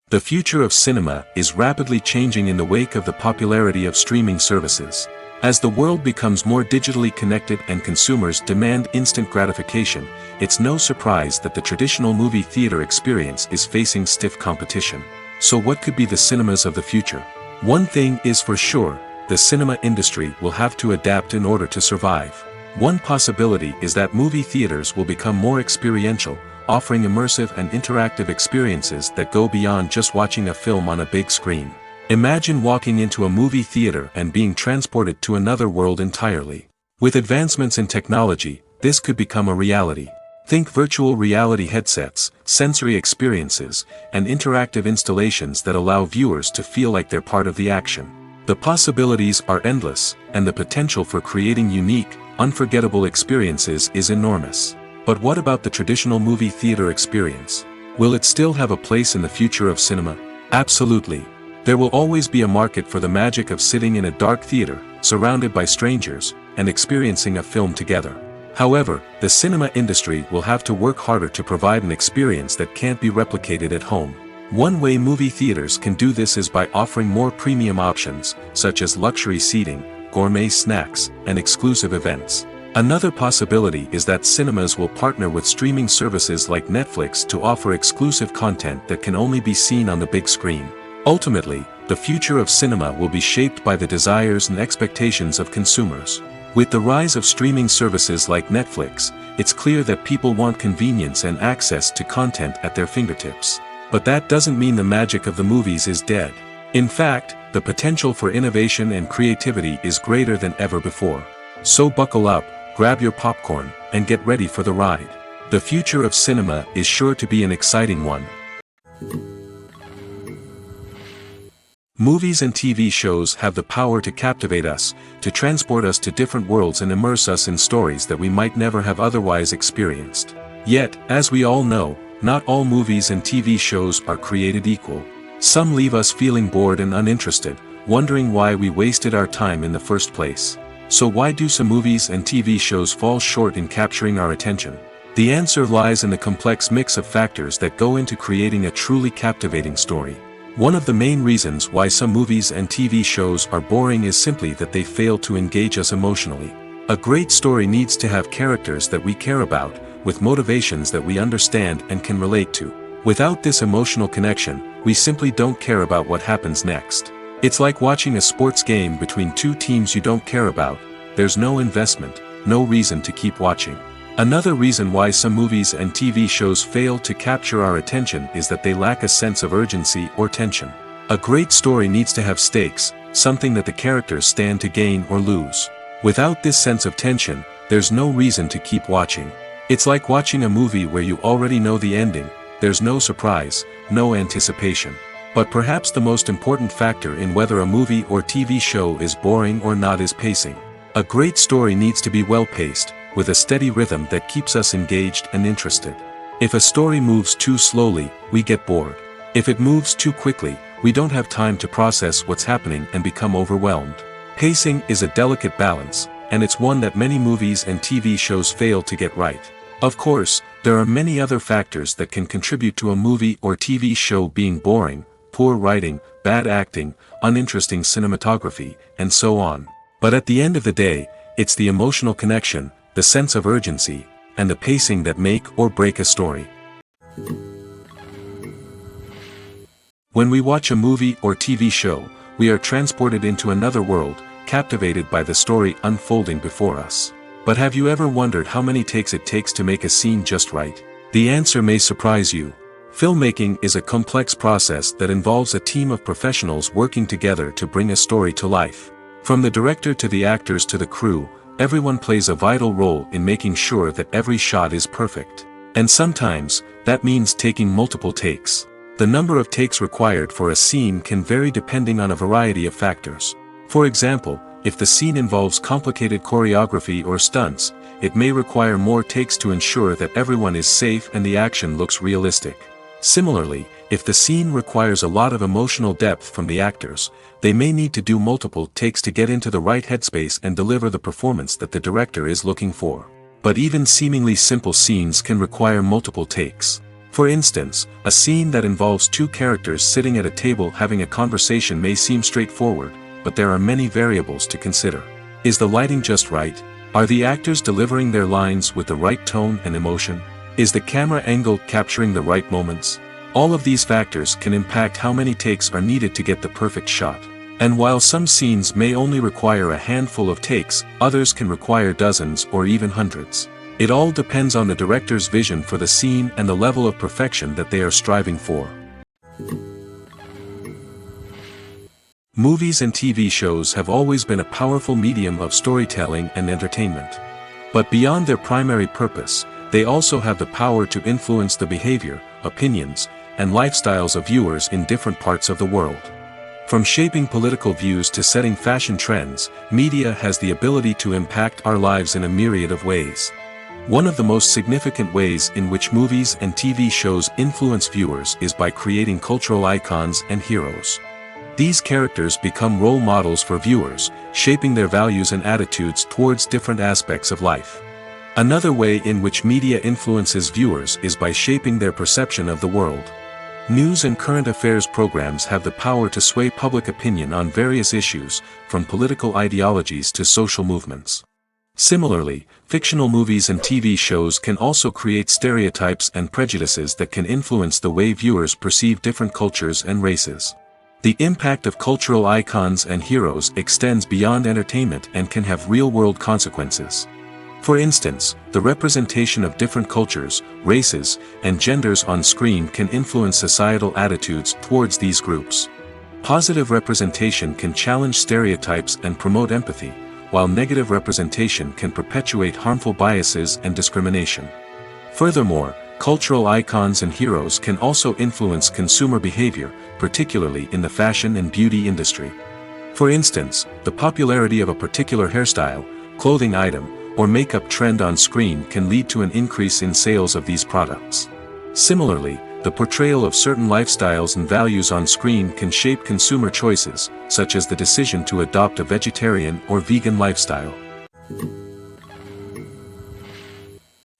The future of cinema is rapidly changing in the wake of the popularity of streaming services. As the world becomes more digitally connected and consumers demand instant gratification, it's no surprise that the traditional movie theater experience is facing stiff competition. So what could be the cinemas of the future? One thing is for sure, the cinema industry will have to adapt in order to survive. One possibility is that movie theaters will become more experiential, offering immersive and interactive experiences that go beyond just watching a film on a big screen. Imagine walking into a movie theater and being transported to another world entirely. With advancements in technology, this could become a reality. Think virtual reality headsets, sensory experiences, and interactive installations that allow viewers to feel like they're part of the action. The possibilities are endless, and the potential for creating unique, unforgettable experiences is enormous. But what about the traditional movie theater experience? Will it still have a place in the future of cinema? Absolutely. There will always be a market for the magic of sitting in a dark theater, surrounded by strangers, and experiencing a film together. However, the cinema industry will have to work harder to provide an experience that can't be replicated at home. One way movie theaters can do this is by offering more premium options, such as luxury seating, gourmet snacks, and exclusive events. Another possibility is that cinemas will partner with streaming services like Netflix to offer exclusive content that can only be seen on the big screen. Ultimately, the future of cinema will be shaped by the desires and expectations of consumers. With the rise of streaming services like Netflix, it's clear that people want convenience and access to content at their fingertips. But that doesn't mean the magic of the movies is dead. In fact, the potential for innovation and creativity is greater than ever before. So buckle up, grab your popcorn, and get ready for the ride. The future of cinema is sure to be an exciting one. Movies and TV shows have the power to captivate us, to transport us to different worlds and immerse us in stories that we might never have otherwise experienced. Yet, as we all know, not all movies and TV shows are created equal. Some leave us feeling bored and uninterested, wondering why we wasted our time in the first place. So why do some movies and TV shows fall short in capturing our attention? The answer lies in the complex mix of factors that go into creating a truly captivating story. One of the main reasons why some movies and TV shows are boring is simply that they fail to engage us emotionally. A great story needs to have characters that we care about, with motivations that we understand and can relate to. Without this emotional connection, we simply don't care about what happens next. It's like watching a sports game between two teams you don't care about. There's no investment, no reason to keep watching. Another reason why some movies and TV shows fail to capture our attention is that they lack a sense of urgency or tension. A great story needs to have stakes, something that the characters stand to gain or lose. Without this sense of tension, there's no reason to keep watching. It's like watching a movie where you already know the ending, there's no surprise, no anticipation. But perhaps the most important factor in whether a movie or TV show is boring or not is pacing. A great story needs to be well-paced, with a steady rhythm that keeps us engaged and interested. If a story moves too slowly, we get bored. If it moves too quickly, we don't have time to process what's happening and become overwhelmed. Pacing is a delicate balance, and it's one that many movies and TV shows fail to get right. Of course, there are many other factors that can contribute to a movie or TV show being boring: poor writing, bad acting, uninteresting cinematography, and so on. But at the end of the day, it's the emotional connection, the sense of urgency, and the pacing that make or break a story. When we watch a movie or TV show, we are transported into another world, captivated by the story unfolding before us. But have you ever wondered how many takes it takes to make a scene just right? The answer may surprise you. Filmmaking is a complex process that involves a team of professionals working together to bring a story to life. From the director to the actors to the crew, everyone plays a vital role in making sure that every shot is perfect. And sometimes, that means taking multiple takes. The number of takes required for a scene can vary depending on a variety of factors. For example, if the scene involves complicated choreography or stunts, it may require more takes to ensure that everyone is safe and the action looks realistic. Similarly, if the scene requires a lot of emotional depth from the actors, they may need to do multiple takes to get into the right headspace and deliver the performance that the director is looking for. But even seemingly simple scenes can require multiple takes. For instance, a scene that involves two characters sitting at a table having a conversation may seem straightforward, but there are many variables to consider. Is the lighting just right? Are the actors delivering their lines with the right tone and emotion? Is the camera angle capturing the right moments? All of these factors can impact how many takes are needed to get the perfect shot. And while some scenes may only require a handful of takes, others can require dozens or even hundreds. It all depends on the director's vision for the scene and the level of perfection that they are striving for. Movies and TV shows have always been a powerful medium of storytelling and entertainment. But beyond their primary purpose, they also have the power to influence the behavior, opinions, and lifestyles of viewers in different parts of the world. From shaping political views to setting fashion trends, media has the ability to impact our lives in a myriad of ways. One of the most significant ways in which movies and TV shows influence viewers is by creating cultural icons and heroes. These characters become role models for viewers, shaping their values and attitudes towards different aspects of life. Another way in which media influences viewers is by shaping their perception of the world. News and current affairs programs have the power to sway public opinion on various issues, from political ideologies to social movements. Similarly, fictional movies and TV shows can also create stereotypes and prejudices that can influence the way viewers perceive different cultures and races. The impact of cultural icons and heroes extends beyond entertainment and can have real-world consequences. For instance, the representation of different cultures, races, and genders on screen can influence societal attitudes towards these groups. Positive representation can challenge stereotypes and promote empathy, while negative representation can perpetuate harmful biases and discrimination. Furthermore, cultural icons and heroes can also influence consumer behavior, particularly in the fashion and beauty industry. For instance, the popularity of a particular hairstyle, clothing item, or makeup trend on screen can lead to an increase in sales of these products. Similarly, the portrayal of certain lifestyles and values on screen can shape consumer choices, such as the decision to adopt a vegetarian or vegan lifestyle.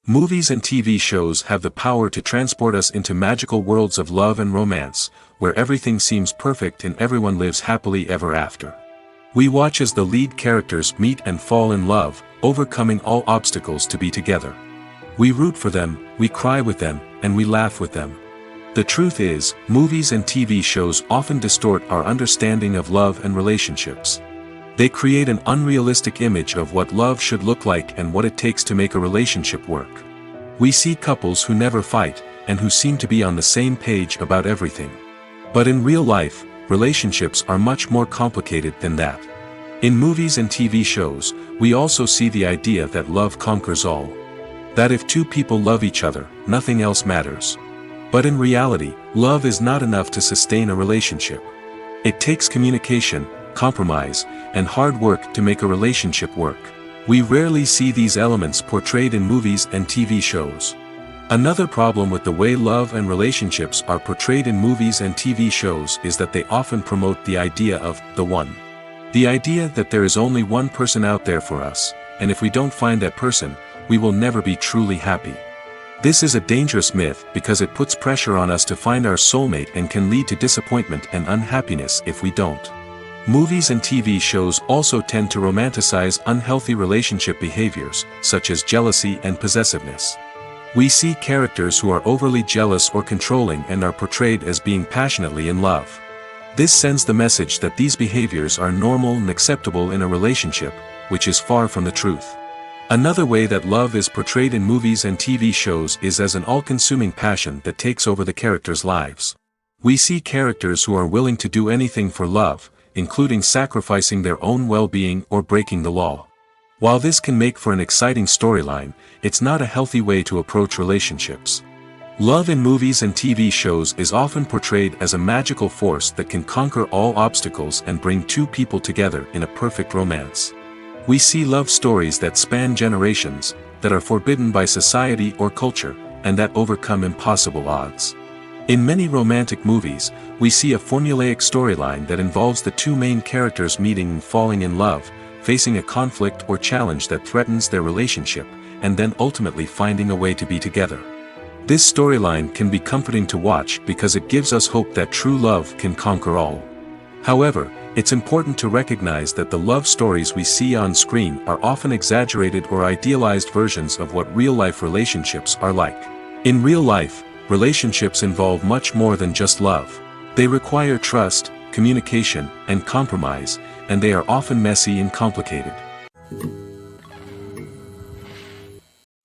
Movies and TV shows have the power to transport us into magical worlds of love and romance, where everything seems perfect and everyone lives happily ever after. We watch as the lead characters meet and fall in love, overcoming all obstacles to be together. We root for them, we cry with them, and we laugh with them. The truth is, movies and TV shows often distort our understanding of love and relationships. They create an unrealistic image of what love should look like and what it takes to make a relationship work. We see couples who never fight, and who seem to be on the same page about everything. But in real life, relationships are much more complicated than that. In movies and TV shows, we also see the idea that love conquers all. That if two people love each other, nothing else matters. But in reality, love is not enough to sustain a relationship. It takes communication, compromise, and hard work to make a relationship work. We rarely see these elements portrayed in movies and TV shows. Another problem with the way love and relationships are portrayed in movies and TV shows is that they often promote the idea of the one. The idea that there is only one person out there for us, and if we don't find that person, we will never be truly happy. This is a dangerous myth because it puts pressure on us to find our soulmate and can lead to disappointment and unhappiness if we don't. Movies and TV shows also tend to romanticize unhealthy relationship behaviors, such as jealousy and possessiveness. We see characters who are overly jealous or controlling and are portrayed as being passionately in love. This sends the message that these behaviors are normal and acceptable in a relationship, which is far from the truth. Another way that love is portrayed in movies and TV shows is as an all-consuming passion that takes over the characters' lives. We see characters who are willing to do anything for love, including sacrificing their own well-being or breaking the law. While this can make for an exciting storyline, it's not a healthy way to approach relationships. Love in movies and TV shows is often portrayed as a magical force that can conquer all obstacles and bring two people together in a perfect romance. We see love stories that span generations, that are forbidden by society or culture, and that overcome impossible odds. In many romantic movies, we see a formulaic storyline that involves the two main characters meeting and falling in love, facing a conflict or challenge that threatens their relationship, and then ultimately finding a way to be together. This storyline can be comforting to watch because it gives us hope that true love can conquer all. However, it's important to recognize that the love stories we see on screen are often exaggerated or idealized versions of what real-life relationships are like. In real life, relationships involve much more than just love. They require trust, communication, and compromise, and they are often messy and complicated.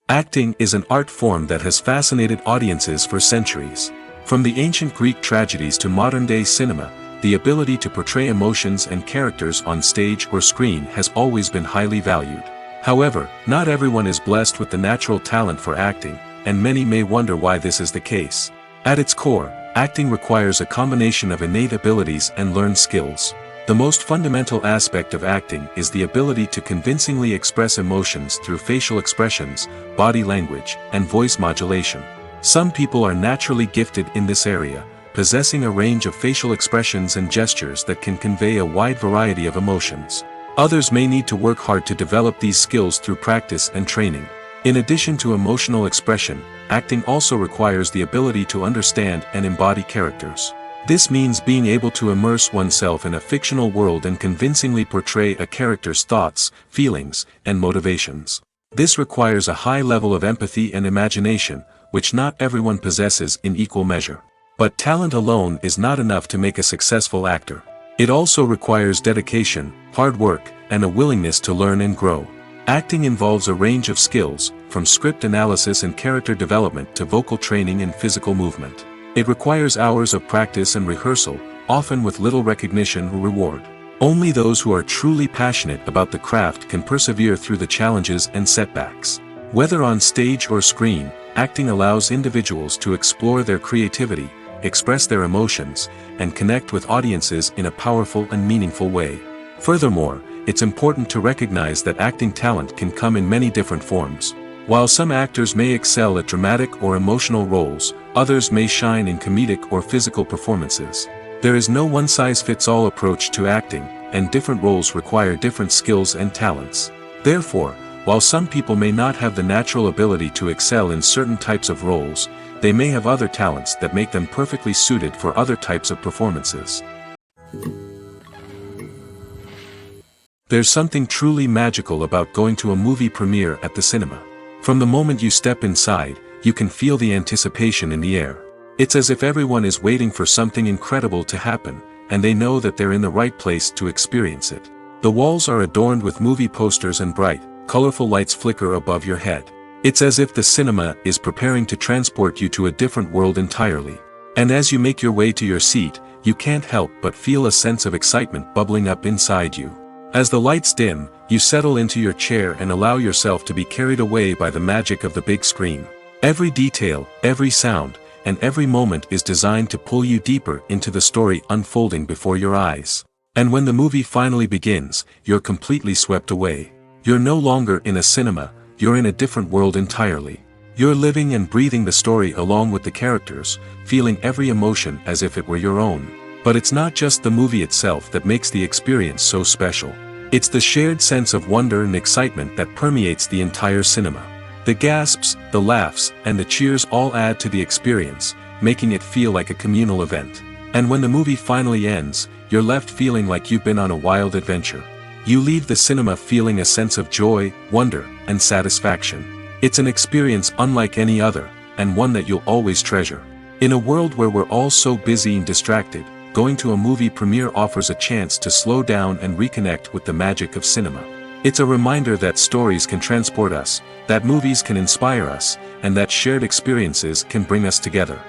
Acting is an art form that has fascinated audiences for centuries. From the ancient Greek tragedies to modern-day cinema, the ability to portray emotions and characters on stage or screen has always been highly valued. However, not everyone is blessed with the natural talent for acting, and many may wonder why this is the case. At its core, acting requires a combination of innate abilities and learned skills. The most fundamental aspect of acting is the ability to convincingly express emotions through facial expressions, body language, and voice modulation. Some people are naturally gifted in this area, possessing a range of facial expressions and gestures that can convey a wide variety of emotions. Others may need to work hard to develop these skills through practice and training. In addition to emotional expression, acting also requires the ability to understand and embody characters. This means being able to immerse oneself in a fictional world and convincingly portray a character's thoughts, feelings, and motivations. This requires a high level of empathy and imagination, which not everyone possesses in equal measure. But talent alone is not enough to make a successful actor. It also requires dedication, hard work, and a willingness to learn and grow. Acting involves a range of skills, from script analysis and character development to vocal training and physical movement. It requires hours of practice and rehearsal, often with little recognition or reward. Only those who are truly passionate about the craft can persevere through the challenges and setbacks. Whether on stage or screen, acting allows individuals to explore their creativity, express their emotions, and connect with audiences in a powerful and meaningful way. Furthermore, it's important to recognize that acting talent can come in many different forms. While some actors may excel at dramatic or emotional roles, others may shine in comedic or physical performances. There is no one-size-fits-all approach to acting, and different roles require different skills and talents. Therefore, while some people may not have the natural ability to excel in certain types of roles, they may have other talents that make them perfectly suited for other types of performances. There's something truly magical about going to a movie premiere at the cinema. From the moment you step inside, you can feel the anticipation in the air. It's as if everyone is waiting for something incredible to happen, and they know that they're in the right place to experience it. The walls are adorned with movie posters and bright, colorful lights flicker above your head. It's as if the cinema is preparing to transport you to a different world entirely. And as you make your way to your seat, you can't help but feel a sense of excitement bubbling up inside you. As the lights dim, you settle into your chair and allow yourself to be carried away by the magic of the big screen. Every detail, every sound, and every moment is designed to pull you deeper into the story unfolding before your eyes. And when the movie finally begins, you're completely swept away. You're no longer in a cinema, you're in a different world entirely. You're living and breathing the story along with the characters, feeling every emotion as if it were your own. But it's not just the movie itself that makes the experience so special. It's the shared sense of wonder and excitement that permeates the entire cinema. The gasps, the laughs, and the cheers all add to the experience, making it feel like a communal event. And when the movie finally ends, you're left feeling like you've been on a wild adventure. You leave the cinema feeling a sense of joy, wonder, and satisfaction. It's an experience unlike any other, and one that you'll always treasure. In a world where we're all so busy and distracted, going to a movie premiere offers a chance to slow down and reconnect with the magic of cinema. It's a reminder that stories can transport us, that movies can inspire us, and that shared experiences can bring us together.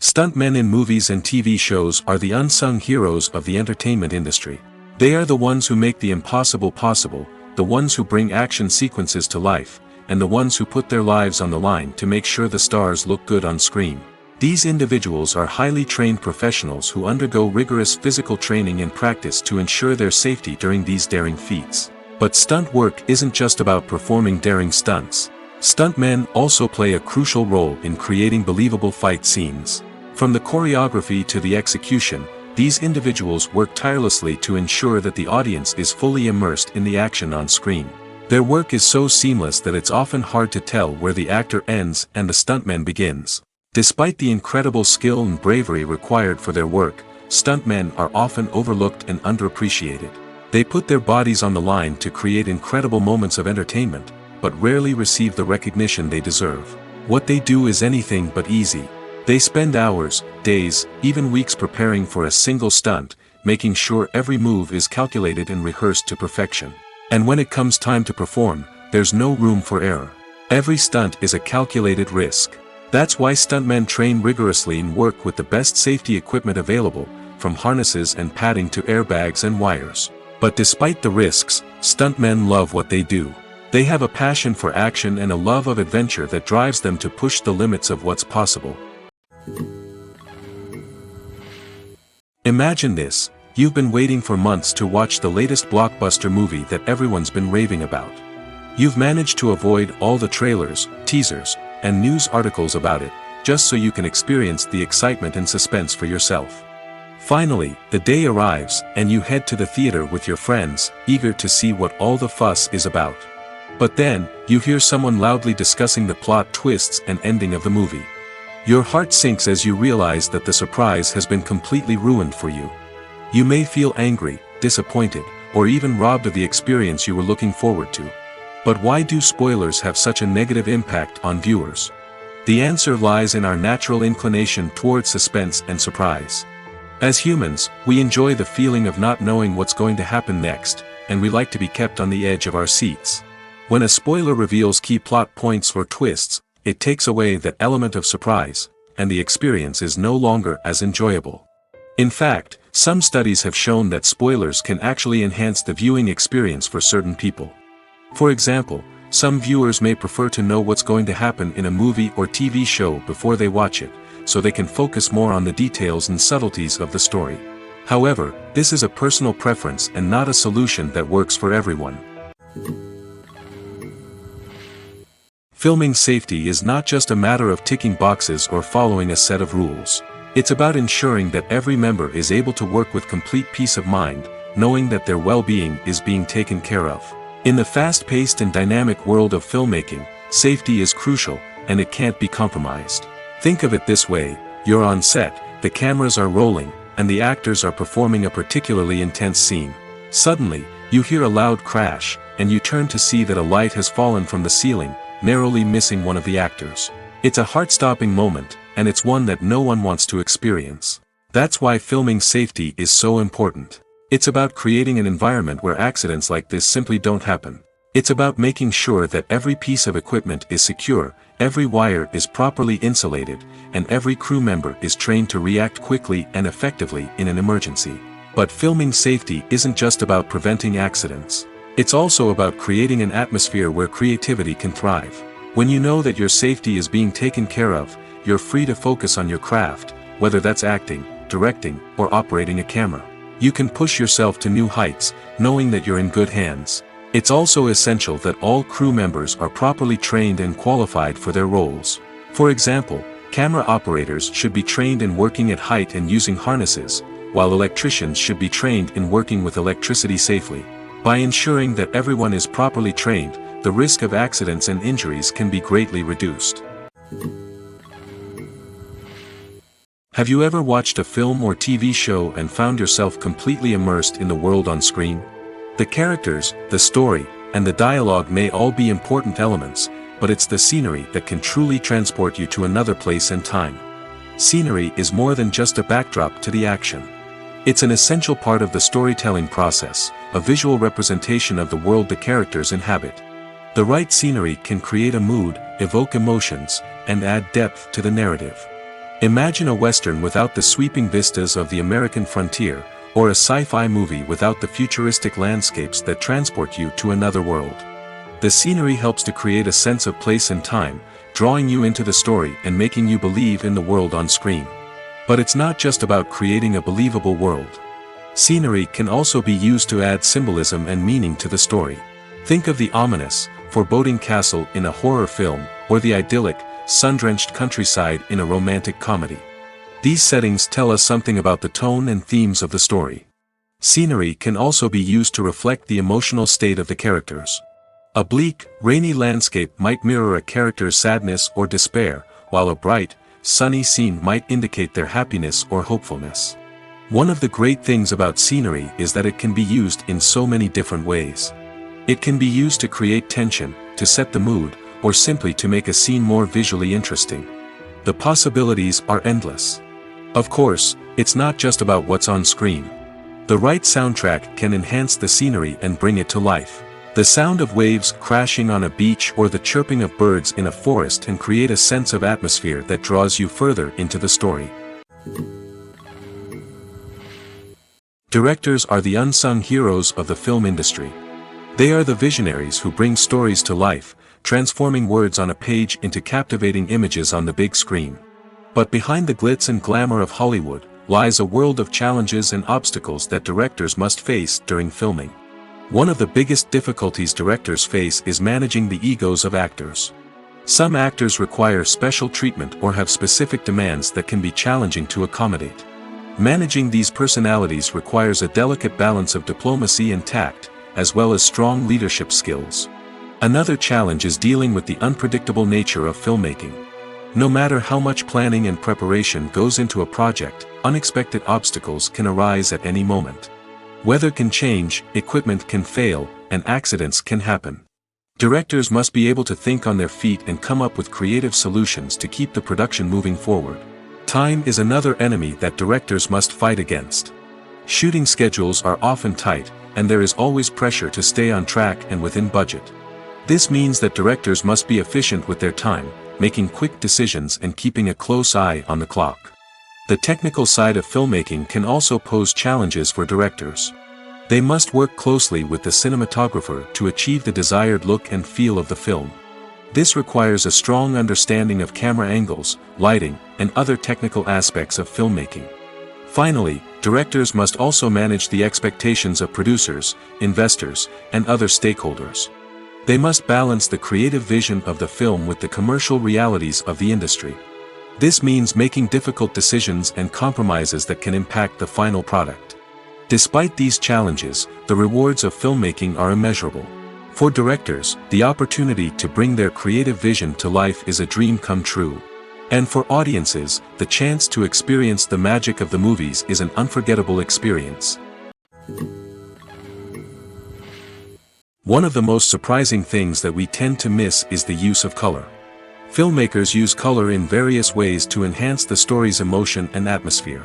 Stuntmen in movies and TV shows are the unsung heroes of the entertainment industry. They are the ones who make the impossible possible, the ones who bring action sequences to life, and the ones who put their lives on the line to make sure the stars look good on screen. These individuals are highly trained professionals who undergo rigorous physical training and practice to ensure their safety during these daring feats. But stunt work isn't just about performing daring stunts. Stuntmen also play a crucial role in creating believable fight scenes. From the choreography to the execution, these individuals work tirelessly to ensure that the audience is fully immersed in the action on screen. Their work is so seamless that it's often hard to tell where the actor ends and the stuntman begins. Despite the incredible skill and bravery required for their work, stuntmen are often overlooked and underappreciated. They put their bodies on the line to create incredible moments of entertainment, but rarely receive the recognition they deserve. What they do is anything but easy. They spend hours, days, even weeks preparing for a single stunt, making sure every move is calculated and rehearsed to perfection. And when it comes time to perform, there's no room for error. Every stunt is a calculated risk. That's why stuntmen train rigorously and work with the best safety equipment available, from harnesses and padding to airbags and wires. But despite the risks, stuntmen love what they do. They have a passion for action and a love of adventure that drives them to push the limits of what's possible. Imagine this: you've been waiting for months to watch the latest blockbuster movie that everyone's been raving about. You've managed to avoid all the trailers, teasers, and news articles about it, just so you can experience the excitement and suspense for yourself. Finally, the day arrives, and you head to the theater with your friends, eager to see what all the fuss is about. But then, you hear someone loudly discussing the plot twists and ending of the movie. Your heart sinks as you realize that the surprise has been completely ruined for you. You may feel angry, disappointed, or even robbed of the experience you were looking forward to. But why do spoilers have such a negative impact on viewers? The answer lies in our natural inclination toward suspense and surprise. As humans, we enjoy the feeling of not knowing what's going to happen next, and we like to be kept on the edge of our seats. When a spoiler reveals key plot points or twists, it takes away that element of surprise, and the experience is no longer as enjoyable. In fact, some studies have shown that spoilers can actually enhance the viewing experience for certain people. For example, some viewers may prefer to know what's going to happen in a movie or TV show before they watch it, so they can focus more on the details and subtleties of the story. However, this is a personal preference and not a solution that works for everyone. Filming safety is not just a matter of ticking boxes or following a set of rules. It's about ensuring that every member is able to work with complete peace of mind, knowing that their well-being is being taken care of. In the fast-paced and dynamic world of filmmaking, safety is crucial, and it can't be compromised. Think of it this way: you're on set, the cameras are rolling, and the actors are performing a particularly intense scene. Suddenly, you hear a loud crash, and you turn to see that a light has fallen from the ceiling, narrowly missing one of the actors. It's a heart-stopping moment, and it's one that no one wants to experience. That's why filming safety is so important. It's about creating an environment where accidents like this simply don't happen. It's about making sure that every piece of equipment is secure, every wire is properly insulated, and every crew member is trained to react quickly and effectively in an emergency. But filming safety isn't just about preventing accidents. It's also about creating an atmosphere where creativity can thrive. When you know that your safety is being taken care of, you're free to focus on your craft, whether that's acting, directing, or operating a camera. You can push yourself to new heights, knowing that you're in good hands. It's also essential that all crew members are properly trained and qualified for their roles. For example, camera operators should be trained in working at height and using harnesses, while electricians should be trained in working with electricity safely. By ensuring that everyone is properly trained, the risk of accidents and injuries can be greatly reduced. Have you ever watched a film or TV show and found yourself completely immersed in the world on screen? The characters, the story, and the dialogue may all be important elements, but it's the scenery that can truly transport you to another place and time. Scenery is more than just a backdrop to the action. It's an essential part of the storytelling process, a visual representation of the world the characters inhabit. The right scenery can create a mood, evoke emotions, and add depth to the narrative. Imagine a Western without the sweeping vistas of the American frontier, or a sci-fi movie without the futuristic landscapes that transport you to another world. The scenery helps to create a sense of place and time, drawing you into the story and making you believe in the world on screen. But it's not just about creating a believable world. Scenery can also be used to add symbolism and meaning to the story. Think of the ominous, foreboding castle in a horror film, or the idyllic, sun-drenched countryside in a romantic comedy. These settings tell us something about the tone and themes of the story. Scenery can also be used to reflect the emotional state of the characters. A bleak, rainy landscape might mirror a character's sadness or despair, while a bright, sunny scene might indicate their happiness or hopefulness. One of the great things about scenery is that it can be used in so many different ways. It can be used to create tension, to set the mood, or simply to make a scene more visually interesting. The possibilities are endless. Of course, it's not just about what's on screen. The right soundtrack can enhance the scenery and bring it to life. The sound of waves crashing on a beach or the chirping of birds in a forest can create a sense of atmosphere that draws you further into the story. Directors are the unsung heroes of the film industry. They are the visionaries who bring stories to life, transforming words on a page into captivating images on the big screen. But behind the glitz and glamour of Hollywood lies a world of challenges and obstacles that directors must face during filming. One of the biggest difficulties directors face is managing the egos of actors. Some actors require special treatment or have specific demands that can be challenging to accommodate. Managing these personalities requires a delicate balance of diplomacy and tact, as well as strong leadership skills. Another challenge is dealing with the unpredictable nature of filmmaking. No matter how much planning and preparation goes into a project, unexpected obstacles can arise at any moment. Weather can change, equipment can fail, and accidents can happen. Directors must be able to think on their feet and come up with creative solutions to keep the production moving forward. Time is another enemy that directors must fight against. Shooting schedules are often tight, and there is always pressure to stay on track and within budget. This means that directors must be efficient with their time, making quick decisions and keeping a close eye on the clock. The technical side of filmmaking can also pose challenges for directors. They must work closely with the cinematographer to achieve the desired look and feel of the film. This requires a strong understanding of camera angles, lighting, and other technical aspects of filmmaking. Finally, directors must also manage the expectations of producers, investors, and other stakeholders. They must balance the creative vision of the film with the commercial realities of the industry. This means making difficult decisions and compromises that can impact the final product. Despite these challenges, the rewards of filmmaking are immeasurable. For directors, the opportunity to bring their creative vision to life is a dream come true. And for audiences, the chance to experience the magic of the movies is an unforgettable experience. One of the most surprising things that we tend to miss is the use of color. Filmmakers use color in various ways to enhance the story's emotion and atmosphere.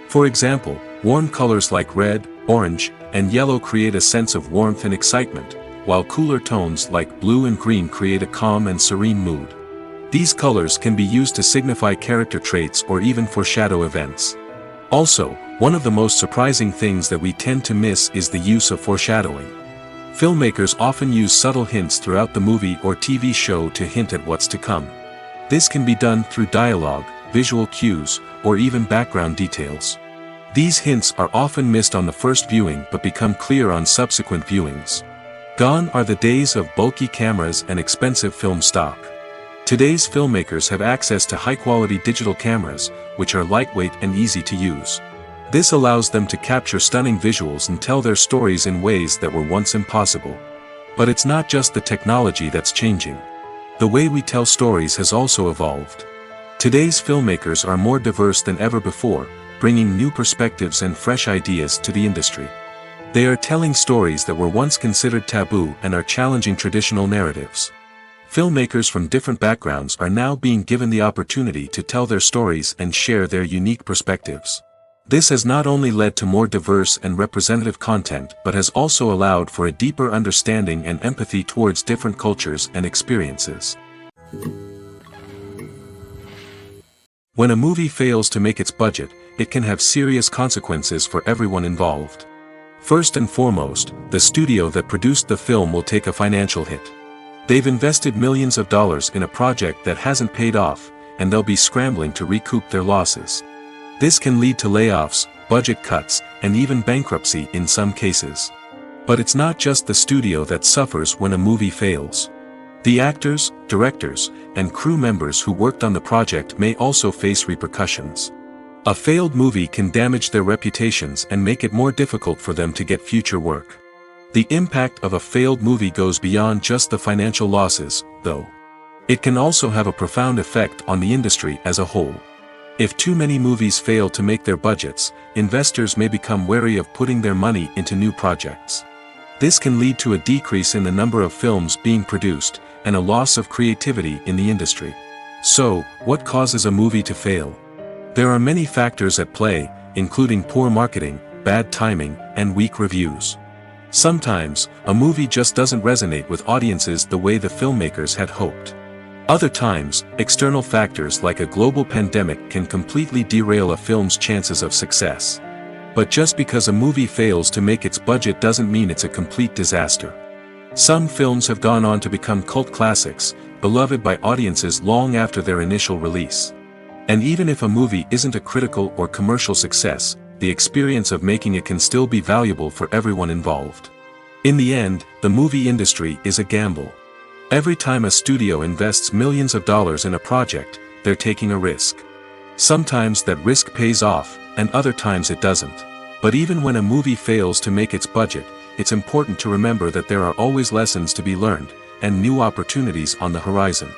For example, warm colors like red, orange, and yellow create a sense of warmth and excitement, while cooler tones like blue and green create a calm and serene mood. These colors can be used to signify character traits or even foreshadow events. Also, one of the most surprising things that we tend to miss is the use of foreshadowing. Filmmakers often use subtle hints throughout the movie or TV show to hint at what's to come. This can be done through dialogue, visual cues, or even background details. These hints are often missed on the first viewing but become clear on subsequent viewings. Gone are the days of bulky cameras and expensive film stock. Today's filmmakers have access to high-quality digital cameras, which are lightweight and easy to use. This allows them to capture stunning visuals and tell their stories in ways that were once impossible. But it's not just the technology that's changing. The way we tell stories has also evolved. Today's filmmakers are more diverse than ever before, bringing new perspectives and fresh ideas to the industry. They are telling stories that were once considered taboo and are challenging traditional narratives. Filmmakers from different backgrounds are now being given the opportunity to tell their stories and share their unique perspectives. This has not only led to more diverse and representative content but has also allowed for a deeper understanding and empathy towards different cultures and experiences. When a movie fails to make its budget, it can have serious consequences for everyone involved. First and foremost, the studio that produced the film will take a financial hit. They've invested millions of dollars in a project that hasn't paid off, and they'll be scrambling to recoup their losses. This can lead to layoffs, budget cuts, and even bankruptcy in some cases. But it's not just the studio that suffers when a movie fails. The actors, directors, and crew members who worked on the project may also face repercussions. A failed movie can damage their reputations and make it more difficult for them to get future work. The impact of a failed movie goes beyond just the financial losses, though. It can also have a profound effect on the industry as a whole. If too many movies fail to make their budgets, investors may become wary of putting their money into new projects. This can lead to a decrease in the number of films being produced, and a loss of creativity in the industry. So, what causes a movie to fail? There are many factors at play, including poor marketing, bad timing, and weak reviews. Sometimes, a movie just doesn't resonate with audiences the way the filmmakers had hoped. Other times, external factors like a global pandemic can completely derail a film's chances of success. But just because a movie fails to make its budget doesn't mean it's a complete disaster. Some films have gone on to become cult classics, beloved by audiences long after their initial release. And even if a movie isn't a critical or commercial success, the experience of making it can still be valuable for everyone involved. In the end, the movie industry is a gamble. Every time a studio invests millions of dollars in a project, they're taking a risk. Sometimes that risk pays off, and other times it doesn't. But even when a movie fails to make its budget, it's important to remember that there are always lessons to be learned, and new opportunities on the horizon.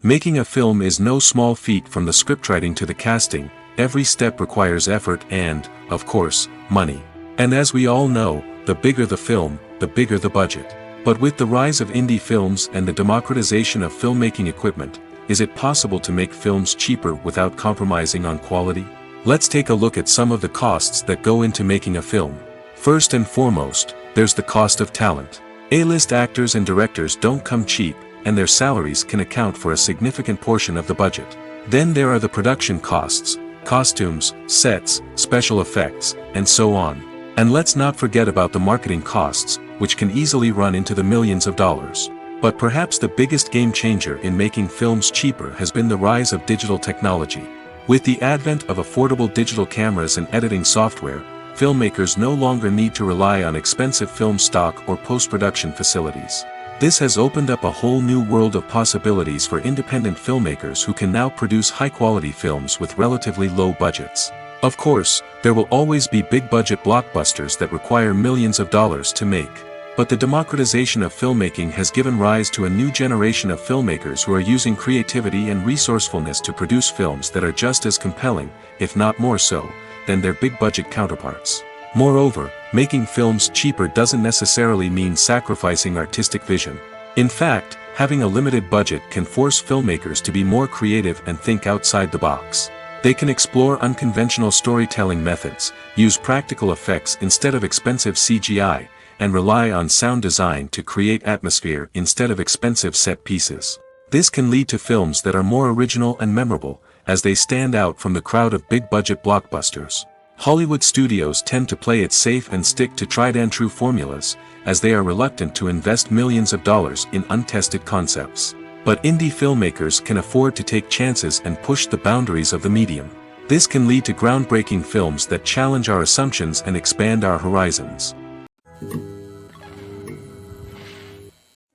Making a film is no small feat. From the scriptwriting to the casting, every step requires effort and, of course, money. And as we all know, the bigger the film, the bigger the budget. But with the rise of indie films and the democratization of filmmaking equipment, is it possible to make films cheaper without compromising on quality? Let's take a look at some of the costs that go into making a film. First and foremost, there's the cost of talent. A-list actors and directors don't come cheap, and their salaries can account for a significant portion of the budget. Then there are the production costs, costumes, sets, special effects, and so on. And let's not forget about the marketing costs, which can easily run into the millions of dollars. But perhaps the biggest game changer in making films cheaper has been the rise of digital technology. With the advent of affordable digital cameras and editing software, filmmakers no longer need to rely on expensive film stock or post-production facilities. This has opened up a whole new world of possibilities for independent filmmakers who can now produce high-quality films with relatively low budgets. Of course, there will always be big-budget blockbusters that require millions of dollars to make. But the democratization of filmmaking has given rise to a new generation of filmmakers who are using creativity and resourcefulness to produce films that are just as compelling, if not more so, than their big-budget counterparts. Moreover, making films cheaper doesn't necessarily mean sacrificing artistic vision. In fact, having a limited budget can force filmmakers to be more creative and think outside the box. They can explore unconventional storytelling methods, use practical effects instead of expensive CGI, and rely on sound design to create atmosphere instead of expensive set pieces. This can lead to films that are more original and memorable, as they stand out from the crowd of big-budget blockbusters. Hollywood studios tend to play it safe and stick to tried-and-true formulas, as they are reluctant to invest millions of dollars in untested concepts. But indie filmmakers can afford to take chances and push the boundaries of the medium. This can lead to groundbreaking films that challenge our assumptions and expand our horizons.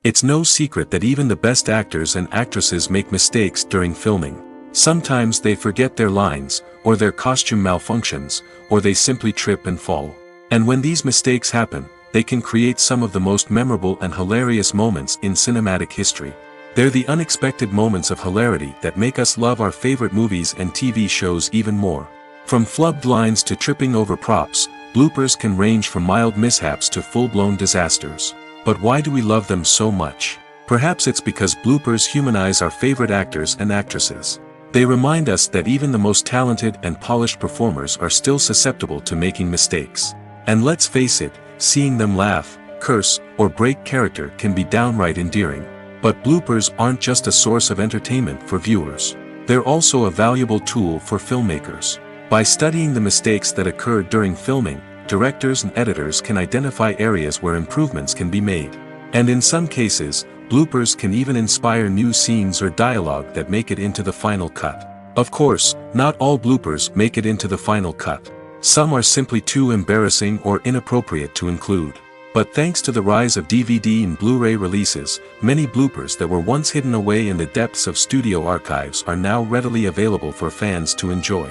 It's no secret that even the best actors and actresses make mistakes during filming. Sometimes they forget their lines, or their costume malfunctions, or they simply trip and fall. And when these mistakes happen, they can create some of the most memorable and hilarious moments in cinematic history. They're the unexpected moments of hilarity that make us love our favorite movies and TV shows even more. From flubbed lines to tripping over props, bloopers can range from mild mishaps to full-blown disasters. But why do we love them so much? Perhaps it's because bloopers humanize our favorite actors and actresses. They remind us that even the most talented and polished performers are still susceptible to making mistakes. And let's face it, seeing them laugh, curse, or break character can be downright endearing. But bloopers aren't just a source of entertainment for viewers. They're also a valuable tool for filmmakers. By studying the mistakes that occurred during filming, directors and editors can identify areas where improvements can be made. And in some cases, bloopers can even inspire new scenes or dialogue that make it into the final cut. Of course, not all bloopers make it into the final cut. Some are simply too embarrassing or inappropriate to include. But thanks to the rise of DVD and Blu-ray releases, many bloopers that were once hidden away in the depths of studio archives are now readily available for fans to enjoy.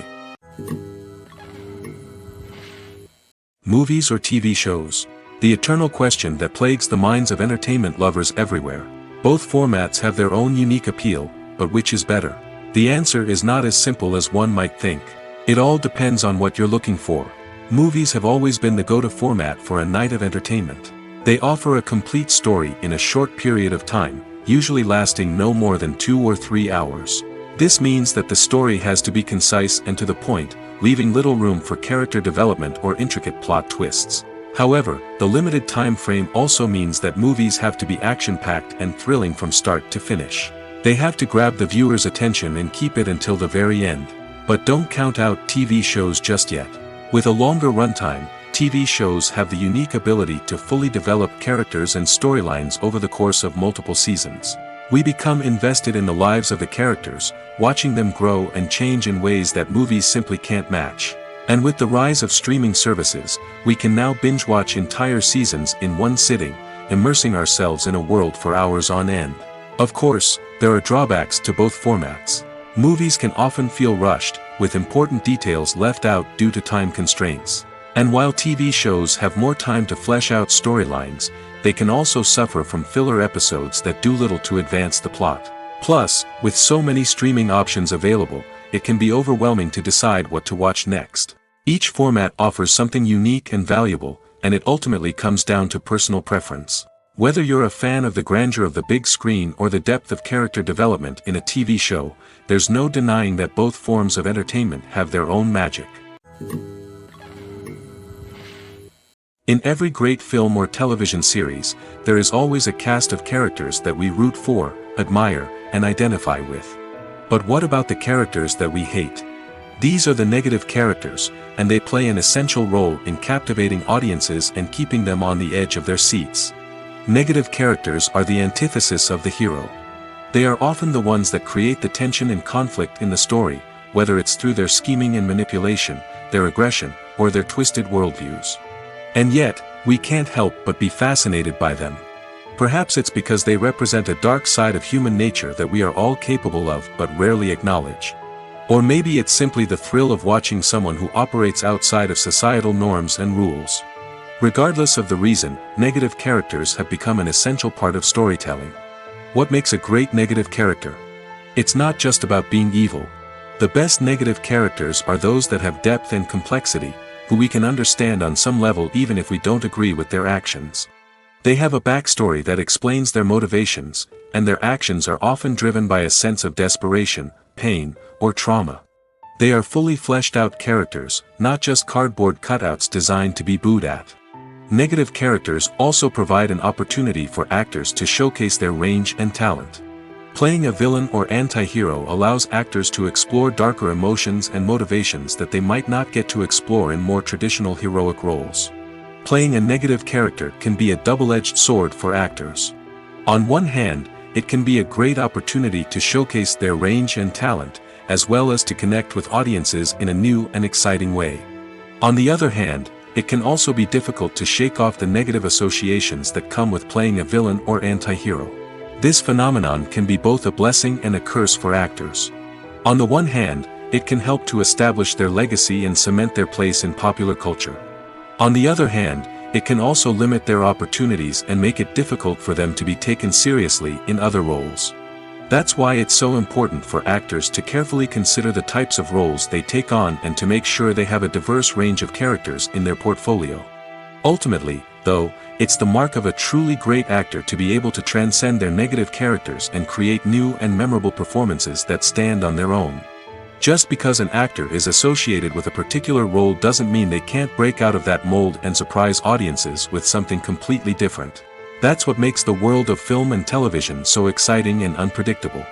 Movies or TV shows? The eternal question that plagues the minds of entertainment lovers everywhere. Both formats have their own unique appeal, but which is better? The answer is not as simple as one might think. It all depends on what you're looking for. Movies have always been the go-to format for a night of entertainment. They offer a complete story in a short period of time, usually lasting no more than 2 or 3 hours. This means that the story has to be concise and to the point, leaving little room for character development or intricate plot twists. However, the limited time frame also means that movies have to be action-packed and thrilling from start to finish. They have to grab the viewer's attention and keep it until the very end. But don't count out TV shows just yet. With a longer runtime, TV shows have the unique ability to fully develop characters and storylines over the course of multiple seasons. We become invested in the lives of the characters, watching them grow and change in ways that movies simply can't match. And with the rise of streaming services, we can now binge-watch entire seasons in one sitting, immersing ourselves in a world for hours on end. Of course, there are drawbacks to both formats. Movies can often feel rushed, with important details left out due to time constraints. And while TV shows have more time to flesh out storylines, they can also suffer from filler episodes that do little to advance the plot. Plus, with so many streaming options available, it can be overwhelming to decide what to watch next. Each format offers something unique and valuable, and it ultimately comes down to personal preference. Whether you're a fan of the grandeur of the big screen or the depth of character development in a TV show, there's no denying that both forms of entertainment have their own magic. In every great film or television series, there is always a cast of characters that we root for, admire, and identify with. But what about the characters that we hate? These are the negative characters, and they play an essential role in captivating audiences and keeping them on the edge of their seats. Negative characters are the antithesis of the hero. They are often the ones that create the tension and conflict in the story, whether it's through their scheming and manipulation, their aggression, or their twisted worldviews. And yet, we can't help but be fascinated by them. Perhaps it's because they represent a dark side of human nature that we are all capable of but rarely acknowledge. Or maybe it's simply the thrill of watching someone who operates outside of societal norms and rules. Regardless of the reason, negative characters have become an essential part of storytelling. What makes a great negative character? It's not just about being evil. The best negative characters are those that have depth and complexity, who we can understand on some level even if we don't agree with their actions. They have a backstory that explains their motivations, and their actions are often driven by a sense of desperation, pain, or trauma. They are fully fleshed out characters, not just cardboard cutouts designed to be booed at. Negative characters also provide an opportunity for actors to showcase their range and talent. Playing a villain or anti-hero allows actors to explore darker emotions and motivations that they might not get to explore in more traditional heroic roles. Playing a negative character can be a double-edged sword for actors. On one hand, it can be a great opportunity to showcase their range and talent, as well as to connect with audiences in a new and exciting way. On the other hand, it can also be difficult to shake off the negative associations that come with playing a villain or anti-hero. This phenomenon can be both a blessing and a curse for actors. On the one hand, it can help to establish their legacy and cement their place in popular culture. On the other hand, it can also limit their opportunities and make it difficult for them to be taken seriously in other roles. That's why it's so important for actors to carefully consider the types of roles they take on and to make sure they have a diverse range of characters in their portfolio. Ultimately, though, it's the mark of a truly great actor to be able to transcend their negative characters and create new and memorable performances that stand on their own. Just because an actor is associated with a particular role doesn't mean they can't break out of that mold and surprise audiences with something completely different. That's what makes the world of film and television so exciting and unpredictable.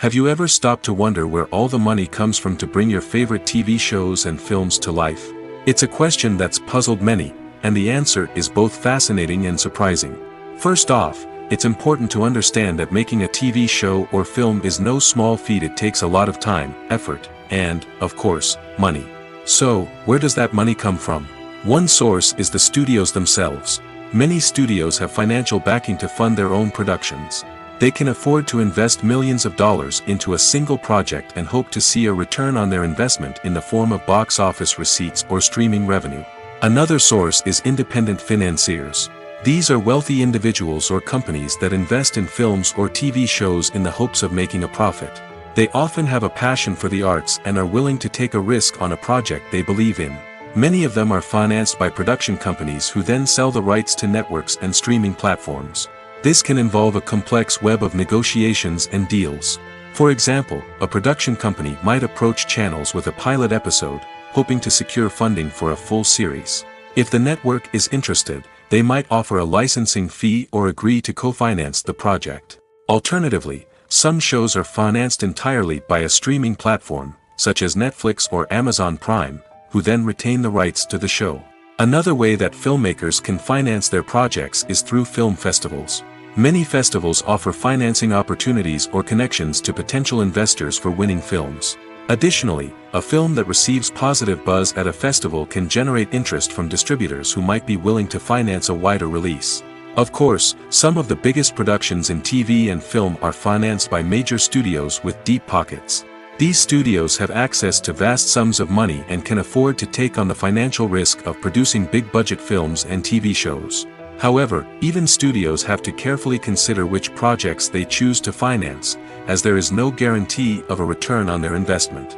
Have you ever stopped to wonder where all the money comes from to bring your favorite TV shows and films to life? It's a question that's puzzled many, and the answer is both fascinating and surprising. First off, it's important to understand that making a TV show or film is no small feat. It takes a lot of time, effort, and, of course, money. So, where does that money come from? One source is the studios themselves. Many studios have financial backing to fund their own productions. They can afford to invest millions of dollars into a single project and hope to see a return on their investment in the form of box office receipts or streaming revenue. Another source is independent financiers. These are wealthy individuals or companies that invest in films or TV shows in the hopes of making a profit. They often have a passion for the arts and are willing to take a risk on a project they believe in. Many of them are financed by production companies who then sell the rights to networks and streaming platforms. This can involve a complex web of negotiations and deals. For example, a production company might approach channels with a pilot episode, hoping to secure funding for a full series. If the network is interested, they might offer a licensing fee or agree to co-finance the project. Alternatively, some shows are financed entirely by a streaming platform, such as Netflix or Amazon Prime, who then retain the rights to the show. Another way that filmmakers can finance their projects is through film festivals. Many festivals offer financing opportunities or connections to potential investors for winning films. Additionally, a film that receives positive buzz at a festival can generate interest from distributors who might be willing to finance a wider release. Of course, some of the biggest productions in TV and film are financed by major studios with deep pockets. These studios have access to vast sums of money and can afford to take on the financial risk of producing big-budget films and TV shows. However, even studios have to carefully consider which projects they choose to finance, as there is no guarantee of a return on their investment.